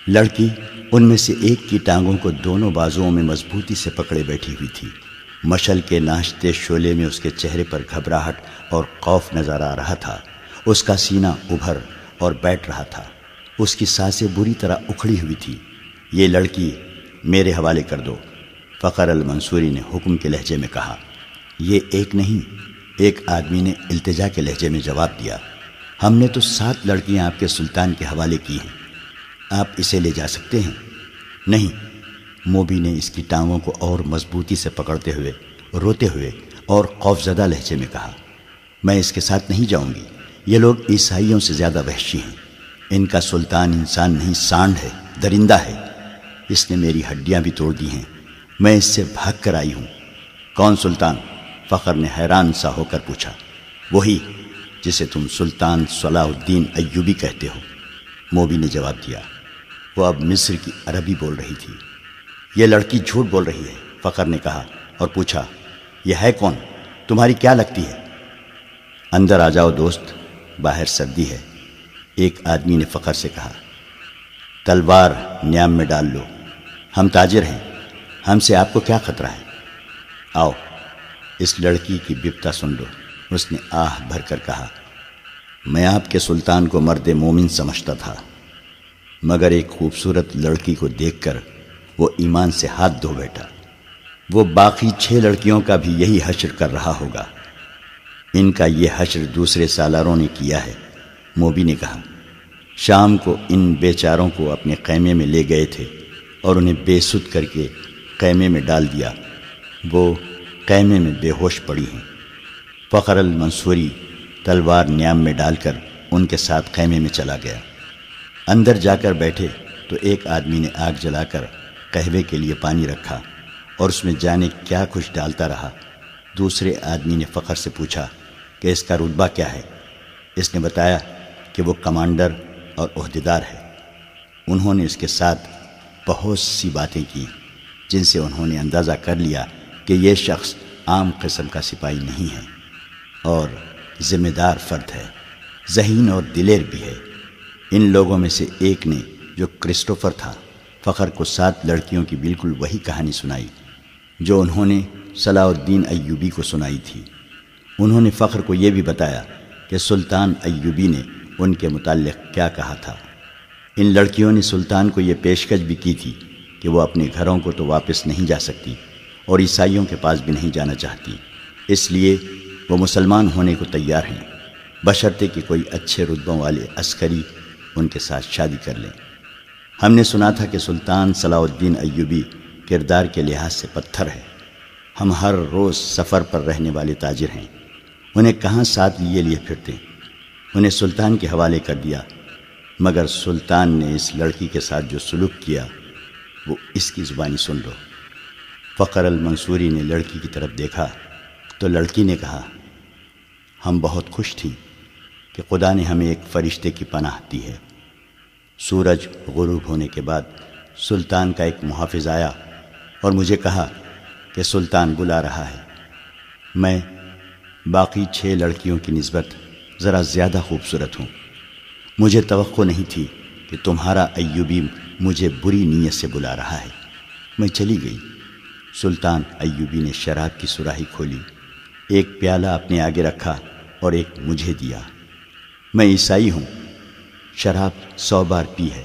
لڑکی ان میں سے ایک کی ٹانگوں کو دونوں بازوؤں میں مضبوطی سے پکڑے بیٹھی ہوئی تھی۔ مشعل کے ناشتے شعلے میں اس کے چہرے پر گھبراہٹ اور خوف نظر آ رہا تھا۔ اس کا سینہ ابھر اور بیٹھ رہا تھا۔ اس کی سانسیں بری طرح اکھڑی ہوئی تھی۔ یہ لڑکی میرے حوالے کر دو، فخر المنصوری نے حکم کے لہجے میں کہا۔ یہ ایک نہیں، ایک آدمی نے التجا کے لہجے میں جواب دیا۔ ہم نے تو 7 لڑکیاں آپ کے سلطان کے حوالے کی ہیں، آپ اسے لے جا سکتے ہیں؟ نہیں، موبی نے اس کی ٹانگوں کو اور مضبوطی سے پکڑتے ہوئے روتے ہوئے اور خوفزدہ لہجے میں کہا، میں اس کے ساتھ نہیں جاؤں گی۔ یہ لوگ عیسائیوں سے زیادہ وحشی ہیں۔ ان کا سلطان انسان نہیں، سانڈ ہے، درندہ ہے۔ اس نے میری ہڈیاں بھی توڑ دی ہیں۔ میں اس سے بھاگ کر آئی ہوں۔ کون سلطان؟ فخر نے حیران سا ہو کر پوچھا۔ وہی جسے تم سلطان صلاح الدین ایوبی کہتے ہو، موبی نے جواب دیا۔ وہ اب مصر کی عربی بول رہی تھی۔ یہ لڑکی جھوٹ بول رہی ہے، فخر نے کہا اور پوچھا، یہ ہے کون؟ تمہاری کیا لگتی ہے؟ اندر آ جاؤ دوست، باہر سردی ہے، ایک آدمی نے فخر سے کہا۔ تلوار نیام میں ڈال لو، ہم تاجر ہیں، ہم سے آپ کو کیا خطرہ ہے؟ آؤ، اس لڑکی کی بپتا سن لو۔ اس نے آہ بھر کر کہا، میں آپ کے سلطان کو مرد مومن سمجھتا تھا، مگر ایک خوبصورت لڑکی کو دیکھ کر وہ ایمان سے ہاتھ دھو بیٹھا۔ وہ باقی 6 لڑکیوں کا بھی یہی حشر کر رہا ہوگا۔ ان کا یہ حشر دوسرے سالاروں نے کیا ہے۔ موبی نے کہا، شام کو ان بیچاروں کو اپنے خیمے میں لے گئے تھے اور انہیں بے سود کر کے خیمے میں ڈال دیا۔ وہ خیمے میں بے ہوش پڑی ہیں۔ فخر المنصوری تلوار نیام میں ڈال کر ان کے ساتھ خیمے میں چلا گیا۔ اندر جا کر بیٹھے تو ایک آدمی نے آگ جلا کر قہوے کے لیے پانی رکھا اور اس میں جانے کیا کچھ ڈالتا رہا۔ دوسرے آدمی نے فخر سے پوچھا کہ اس کا رتبہ کیا ہے؟ اس نے بتایا کہ وہ کمانڈر اور عہدیدار ہے۔ انہوں نے اس کے ساتھ بہت سی باتیں کی جن سے انہوں نے اندازہ کر لیا کہ یہ شخص عام قسم کا سپاہی نہیں ہے اور ذمہ دار فرد ہے، ذہین اور دلیر بھی ہے۔ ان لوگوں میں سے ایک نے، جو کرسٹوفر تھا، فخر کو 7 لڑکیوں کی بالکل وہی کہانی سنائی جو انہوں نے صلاح الدین ایوبی کو سنائی تھی۔ انہوں نے فخر کو یہ بھی بتایا کہ سلطان ایوبی نے ان کے متعلق کیا کہا تھا۔ ان لڑکیوں نے سلطان کو یہ پیشکش بھی کی تھی کہ وہ اپنے گھروں کو تو واپس نہیں جا سکتی اور عیسائیوں کے پاس بھی نہیں جانا چاہتی، اس لیے وہ مسلمان ہونے کو تیار ہیں، بشرطے کہ کوئی اچھے رتبوں والے عسکری ان کے ساتھ شادی کر لیں۔ ہم نے سنا تھا کہ سلطان صلاح الدین ایوبی کردار کے لحاظ سے پتھر ہے۔ ہم ہر روز سفر پر رہنے والے تاجر ہیں، انہیں کہاں ساتھ لیے پھرتے، انہیں سلطان کے حوالے کر دیا، مگر سلطان نے اس لڑکی کے ساتھ جو سلوک کیا وہ اس کی زبانی سن لو۔ فخر المنصوری نے لڑکی کی طرف دیکھا تو لڑکی نے کہا، ہم بہت خوش تھیں کہ خدا نے ہمیں ایک فرشتے کی پناہ دی ہے۔ سورج غروب ہونے کے بعد سلطان کا ایک محافظ آیا اور مجھے کہا کہ سلطان بلا رہا ہے۔ میں باقی 6 لڑکیوں کی نسبت ذرا زیادہ خوبصورت ہوں۔ مجھے توقع نہیں تھی کہ تمہارا ایوبی مجھے بری نیت سے بلا رہا ہے۔ میں چلی گئی۔ سلطان ایوبی نے شراب کی سراہی کھولی، ایک پیالہ اپنے آگے رکھا اور ایک مجھے دیا۔ میں عیسائی ہوں، شراب 100 بار پی ہے۔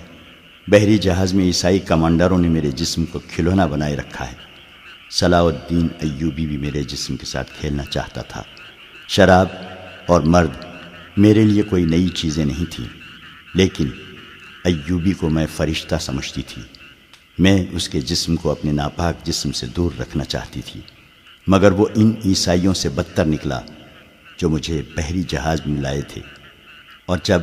بحری جہاز میں عیسائی کمانڈروں نے میرے جسم کو کھلونا بنائے رکھا ہے۔ صلاح الدین ایوبی بھی میرے جسم کے ساتھ کھیلنا چاہتا تھا۔ شراب اور مرد میرے لیے کوئی نئی چیزیں نہیں تھیں، لیکن ایوبی کو میں فرشتہ سمجھتی تھی۔ میں اس کے جسم کو اپنے ناپاک جسم سے دور رکھنا چاہتی تھی، مگر وہ ان عیسائیوں سے بدتر نکلا جو مجھے بحری جہاز میں لائے تھے، اور جب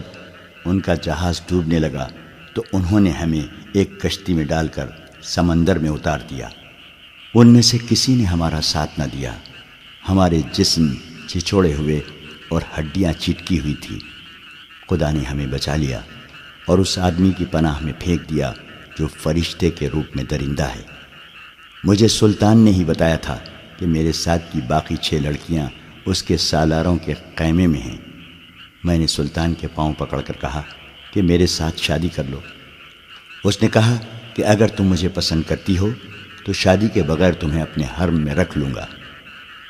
ان کا جہاز ڈوبنے لگا تو انہوں نے ہمیں ایک کشتی میں ڈال کر سمندر میں اتار دیا۔ ان میں سے کسی نے ہمارا ساتھ نہ دیا۔ ہمارے جسم چھچوڑے ہوئے اور ہڈیاں چٹکی ہوئی تھی۔ خدا نے ہمیں بچا لیا اور اس آدمی کی پناہ میں پھینک دیا جو فرشتے کے روپ میں درندہ ہے۔ مجھے سلطان نے ہی بتایا تھا کہ میرے ساتھ کی باقی 6 لڑکیاں اس کے سالاروں کے خیمے میں ہیں۔ میں نے سلطان کے پاؤں پکڑ کر کہا کہ میرے ساتھ شادی کر لو۔ اس نے کہا کہ اگر تم مجھے پسند کرتی ہو تو شادی کے بغیر تمہیں اپنے حرم میں رکھ لوں گا۔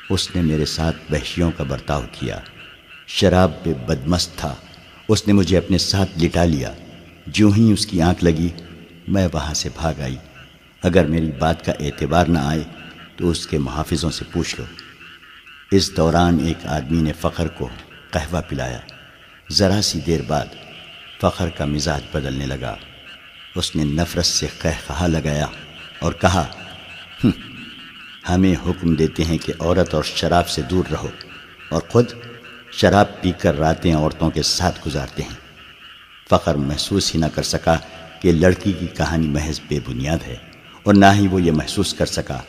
اس نے میرے ساتھ وحشیوں کا برتاؤ کیا۔ شراب پہ بدمست تھا۔ اس نے مجھے اپنے ساتھ لٹا لیا۔ جو ہی اس کی آنکھ لگی میں وہاں سے بھاگ آئی۔ اگر میری بات کا اعتبار نہ آئے تو اس کے محافظوں سے پوچھ لو۔ اس دوران ایک آدمی نے فخر کو قہوہ پلایا۔ ذرا سی دیر بعد فخر کا مزاج بدلنے لگا۔ اس نے نفرت سے قہقہا لگایا اور کہا، ہمیں حکم دیتے ہیں کہ عورت اور شراب سے دور رہو، اور خود شراب پی کر راتیں عورتوں کے ساتھ گزارتے ہیں۔ فخر محسوس ہی نہ کر سکا کہ لڑکی کی کہانی محض بے بنیاد ہے، اور نہ ہی وہ یہ محسوس کر سکا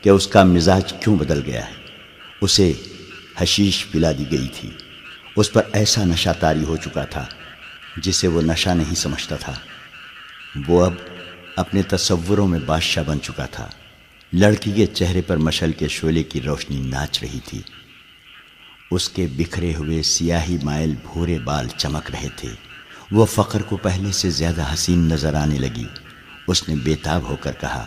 کہ اس کا مزاج کیوں بدل گیا ہے۔ اسے حشیش پلا دی گئی تھی۔ اس پر ایسا نشہ طاری ہو چکا تھا جسے وہ نشہ نہیں سمجھتا تھا۔ وہ اب اپنے تصوروں میں بادشاہ بن چکا تھا۔ لڑکی کے چہرے پر مشعل کے شعلے کی روشنی ناچ رہی تھی۔ اس کے بکھرے ہوئے سیاہی مائل بھورے بال چمک رہے تھے۔ وہ فخر کو پہلے سے زیادہ حسین نظر آنے لگی۔ اس نے بے تاب ہو کر کہا،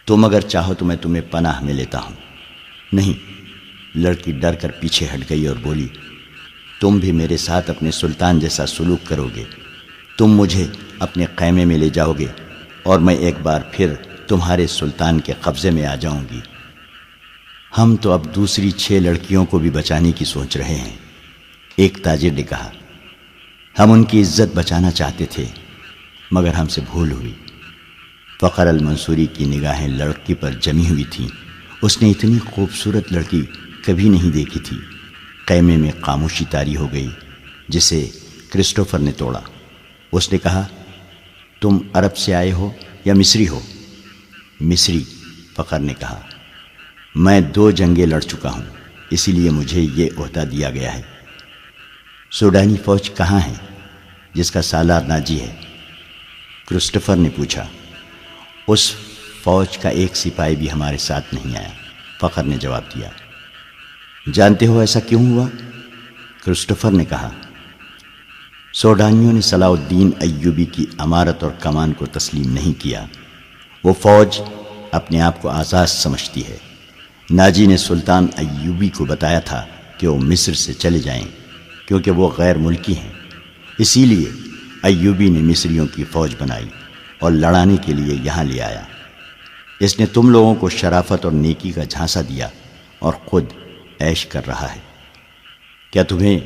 تم اگر چاہو تو میں تمہیں پناہ میں لیتا ہوں۔ نہیں۔ لڑکی ڈر کر پیچھے ہٹ گئی اور بولی، تم بھی میرے ساتھ اپنے سلطان جیسا سلوک کرو گے۔ تم مجھے اپنے خیمے میں لے جاؤ گے اور میں ایک بار پھر تمہارے سلطان کے قبضے میں آ جاؤں گی۔ ہم تو اب دوسری 6 لڑکیوں کو بھی بچانے کی سوچ رہے ہیں۔ ایک تاجر نے کہا، ہم ان کی عزت بچانا چاہتے تھے مگر ہم سے بھول ہوئی۔ فخر المنصوری کی نگاہیں لڑکی پر جمی ہوئی تھیں۔ اس نے اتنی خوبصورت لڑکی کبھی نہیں دیکھی تھی۔ خیمے میں خاموشی طاری ہو گئی جسے کرسٹوفر نے توڑا۔ اس نے کہا، تم عرب سے آئے ہو یا مصری ہو؟ مصری، فخر نے کہا۔ میں 2 جنگیں لڑ چکا ہوں، اسی لیے مجھے یہ عہدہ دیا گیا ہے۔ سوڈانی فوج کہاں ہے جس کا سالار ناجی ہے؟ کرسٹوفر نے پوچھا۔ اس فوج کا ایک سپاہی بھی ہمارے ساتھ نہیں آیا، فخر نے جواب دیا۔ جانتے ہو ایسا کیوں ہوا؟ کرسٹوفر نے کہا، سوڈانیوں نے صلاح الدین ایوبی کی امارت اور کمان کو تسلیم نہیں کیا۔ وہ فوج اپنے آپ کو آزاد سمجھتی ہے۔ ناجی نے سلطان ایوبی کو بتایا تھا کہ وہ مصر سے چلے جائیں کیونکہ وہ غیر ملکی ہیں۔ اسی لیے ایوبی نے مصریوں کی فوج بنائی اور لڑانے کے لیے یہاں لے آیا۔ اس نے تم لوگوں کو شرافت اور نیکی کا جھانسا دیا اور خود عیش کر رہا ہے۔ کیا تمہیں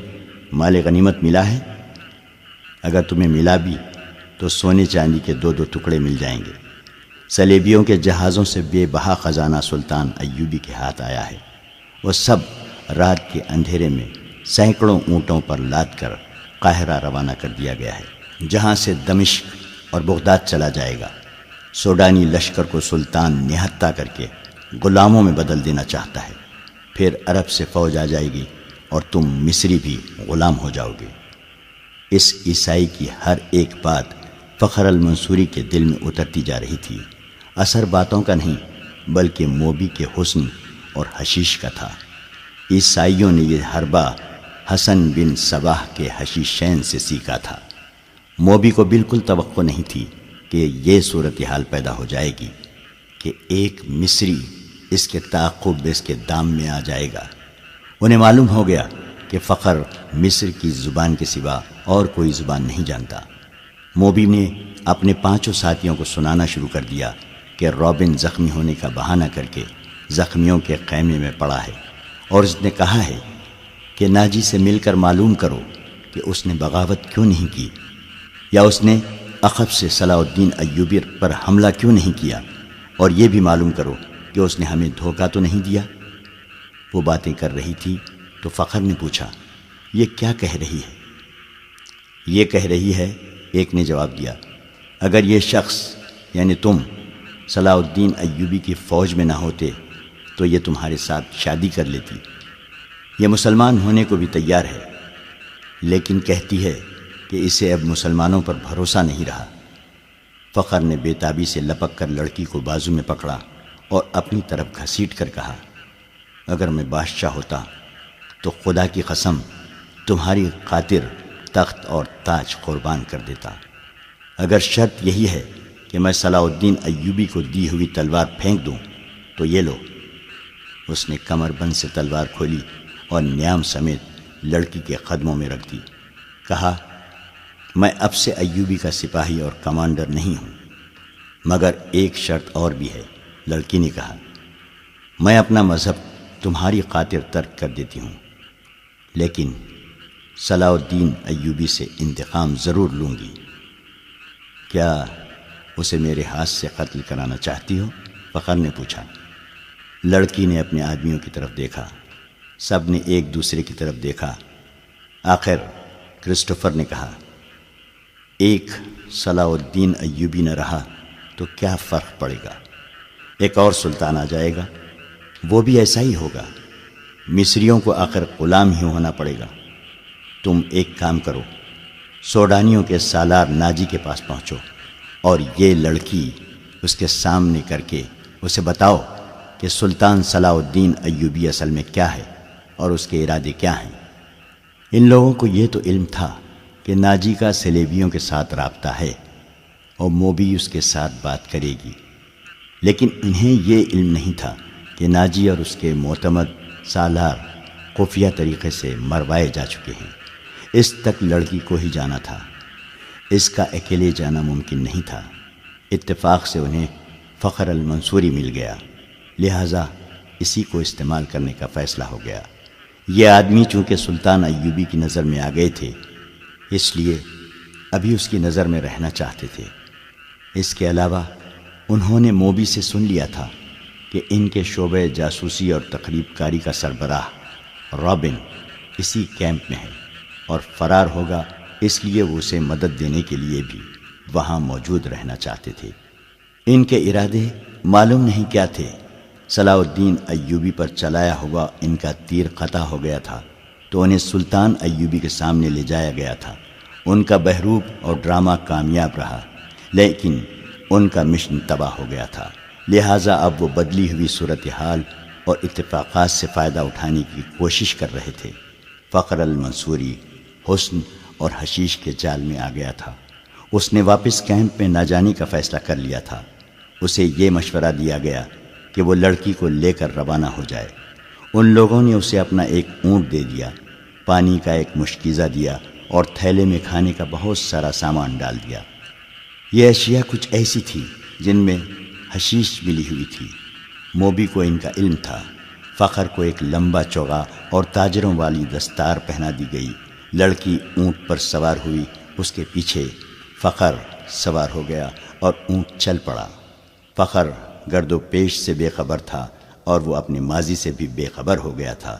مال غنیمت ملا ہے؟ اگر تمہیں ملا بھی تو سونے چاندی کے 2 ٹکڑے مل جائیں گے۔ صلیبیوں کے جہازوں سے بے بہا خزانہ سلطان ایوبی کے ہاتھ آیا ہے۔ وہ سب رات کے اندھیرے میں سینکڑوں اونٹوں پر لاد کر قاہرہ روانہ کر دیا گیا ہے، جہاں سے دمشق اور بغداد چلا جائے گا۔ سوڈانی لشکر کو سلطان نہتہ کر کے غلاموں میں بدل دینا چاہتا ہے۔ پھر عرب سے فوج آ جائے گی اور تم مصری بھی غلام ہو جاؤ گے۔ اس عیسائی کی ہر ایک بات فخر المنصوری کے دل میں اترتی جا رہی تھی۔ اثر باتوں کا نہیں بلکہ موبی کے حسن اور حشیش کا تھا۔ عیسائیوں نے یہ حربہ حسن بن صباح کے حشیشین سے سیکھا تھا۔ موبی کو بالکل توقع نہیں تھی کہ یہ صورتحال پیدا ہو جائے گی کہ ایک مصری اس کے تعاقب اس کے دام میں آ جائے گا۔ انہیں معلوم ہو گیا کہ فخر مصر کی زبان کے سوا اور کوئی زبان نہیں جانتا۔ موبی نے اپنے 5 ساتھیوں کو سنانا شروع کر دیا کہ رابن زخمی ہونے کا بہانہ کر کے زخمیوں کے خیمے میں پڑا ہے اور اس نے کہا ہے کہ ناجی سے مل کر معلوم کرو کہ اس نے بغاوت کیوں نہیں کی، یا اس نے عقب سے صلاح الدین ایوبی پر حملہ کیوں نہیں کیا، اور یہ بھی معلوم کرو کہ اس نے ہمیں دھوکہ تو نہیں دیا۔ وہ باتیں کر رہی تھی تو فخر نے پوچھا، یہ کیا کہہ رہی ہے؟ یہ کہہ رہی ہے، ایک نے جواب دیا، اگر یہ شخص یعنی تم صلاح الدین ایوبی کی فوج میں نہ ہوتے تو یہ تمہارے ساتھ شادی کر لیتی۔ یہ مسلمان ہونے کو بھی تیار ہے، لیکن کہتی ہے کہ اسے اب مسلمانوں پر بھروسہ نہیں رہا۔ فخر نے بے تابی سے لپک کر لڑکی کو بازو میں پکڑا اور اپنی طرف گھسیٹ کر کہا، اگر میں بادشاہ ہوتا تو خدا کی قسم تمہاری خاطر تخت اور تاج قربان کر دیتا۔ اگر شرط یہی ہے کہ میں صلاح الدین ایوبی کو دی ہوئی تلوار پھینک دوں تو یہ لو۔ اس نے کمر بند سے تلوار کھولی اور نیام سمیت لڑکی کے قدموں میں رکھ دی۔ کہا، میں اب سے ایوبی کا سپاہی اور کمانڈر نہیں ہوں، مگر ایک شرط اور بھی ہے۔ لڑکی نے کہا، میں اپنا مذہب تمہاری خاطر ترک کر دیتی ہوں، لیکن صلاح الدین ایوبی سے انتقام ضرور لوں گی۔ کیا اسے میرے ہاتھ سے قتل کرانا چاہتی ہو؟ فخر نے پوچھا۔ لڑکی نے اپنے آدمیوں کی طرف دیکھا، سب نے ایک دوسرے کی طرف دیکھا۔ آخر کرسٹوفر نے کہا، ایک صلاح الدین ایوبی نہ رہا تو کیا فرق پڑے گا؟ ایک اور سلطان آ جائے گا، وہ بھی ایسا ہی ہوگا۔ مصریوں کو آخر غلام ہی ہونا پڑے گا۔ تم ایک کام کرو، سوڈانیوں کے سالار ناجی کے پاس پہنچو اور یہ لڑکی اس کے سامنے کر کے اسے بتاؤ کہ سلطان صلاح الدین ایوبی اصل میں کیا ہے اور اس کے ارادے کیا ہیں۔ ان لوگوں کو یہ تو علم تھا کہ ناجی کا صلیبیوں کے ساتھ رابطہ ہے اور موبی اس کے ساتھ بات کرے گی، لیکن انہیں یہ علم نہیں تھا کہ ناجی اور اس کے معتمد سالار خفیہ طریقے سے مروائے جا چکے ہیں۔ اس تک لڑکی کو ہی جانا تھا۔ اس کا اکیلے جانا ممکن نہیں تھا۔ اتفاق سے انہیں فخر المنصوری مل گیا، لہٰذا اسی کو استعمال کرنے کا فیصلہ ہو گیا۔ یہ آدمی چونکہ سلطان ایوبی کی نظر میں آ گئے تھے، اس لیے ابھی اس کی نظر میں رہنا چاہتے تھے۔ اس کے علاوہ انہوں نے موبی سے سن لیا تھا کہ ان کے شعبہ جاسوسی اور تقریب کاری کا سربراہ رابن اسی کیمپ میں ہے اور فرار ہوگا، اس لیے وہ اسے مدد دینے کے لیے بھی وہاں موجود رہنا چاہتے تھے۔ ان کے ارادے معلوم نہیں کیا تھے۔ صلاح الدین ایوبی پر چلایا ہوا ان کا تیر قطع ہو گیا تھا تو انہیں سلطان ایوبی کے سامنے لے جایا گیا تھا۔ ان کا بہروپ اور ڈرامہ کامیاب رہا، لیکن ان کا مشن تباہ ہو گیا تھا، لہٰذا اب وہ بدلی ہوئی صورتحال اور اتفاقات سے فائدہ اٹھانے کی کوشش کر رہے تھے۔ فخر المنصوری حسن اور حشیش کے جال میں آ گیا تھا۔ اس نے واپس کیمپ میں نہ جانے کا فیصلہ کر لیا تھا۔ اسے یہ مشورہ دیا گیا کہ وہ لڑکی کو لے کر روانہ ہو جائے۔ ان لوگوں نے اسے اپنا ایک اونٹ دے دیا، پانی کا ایک مشکیزہ دیا اور تھیلے میں کھانے کا بہت سارا سامان ڈال دیا۔ یہ اشیاء کچھ ایسی تھی جن میں حشیش ملی ہوئی تھی۔ موبی کو ان کا علم تھا۔ فخر کو ایک لمبا چوغا اور تاجروں والی دستار پہنا دی گئی۔ لڑکی اونٹ پر سوار ہوئی، اس کے پیچھے فخر سوار ہو گیا اور اونٹ چل پڑا۔ فخر گرد و پیش سے بے خبر تھا اور وہ اپنے ماضی سے بھی بے خبر ہو گیا تھا۔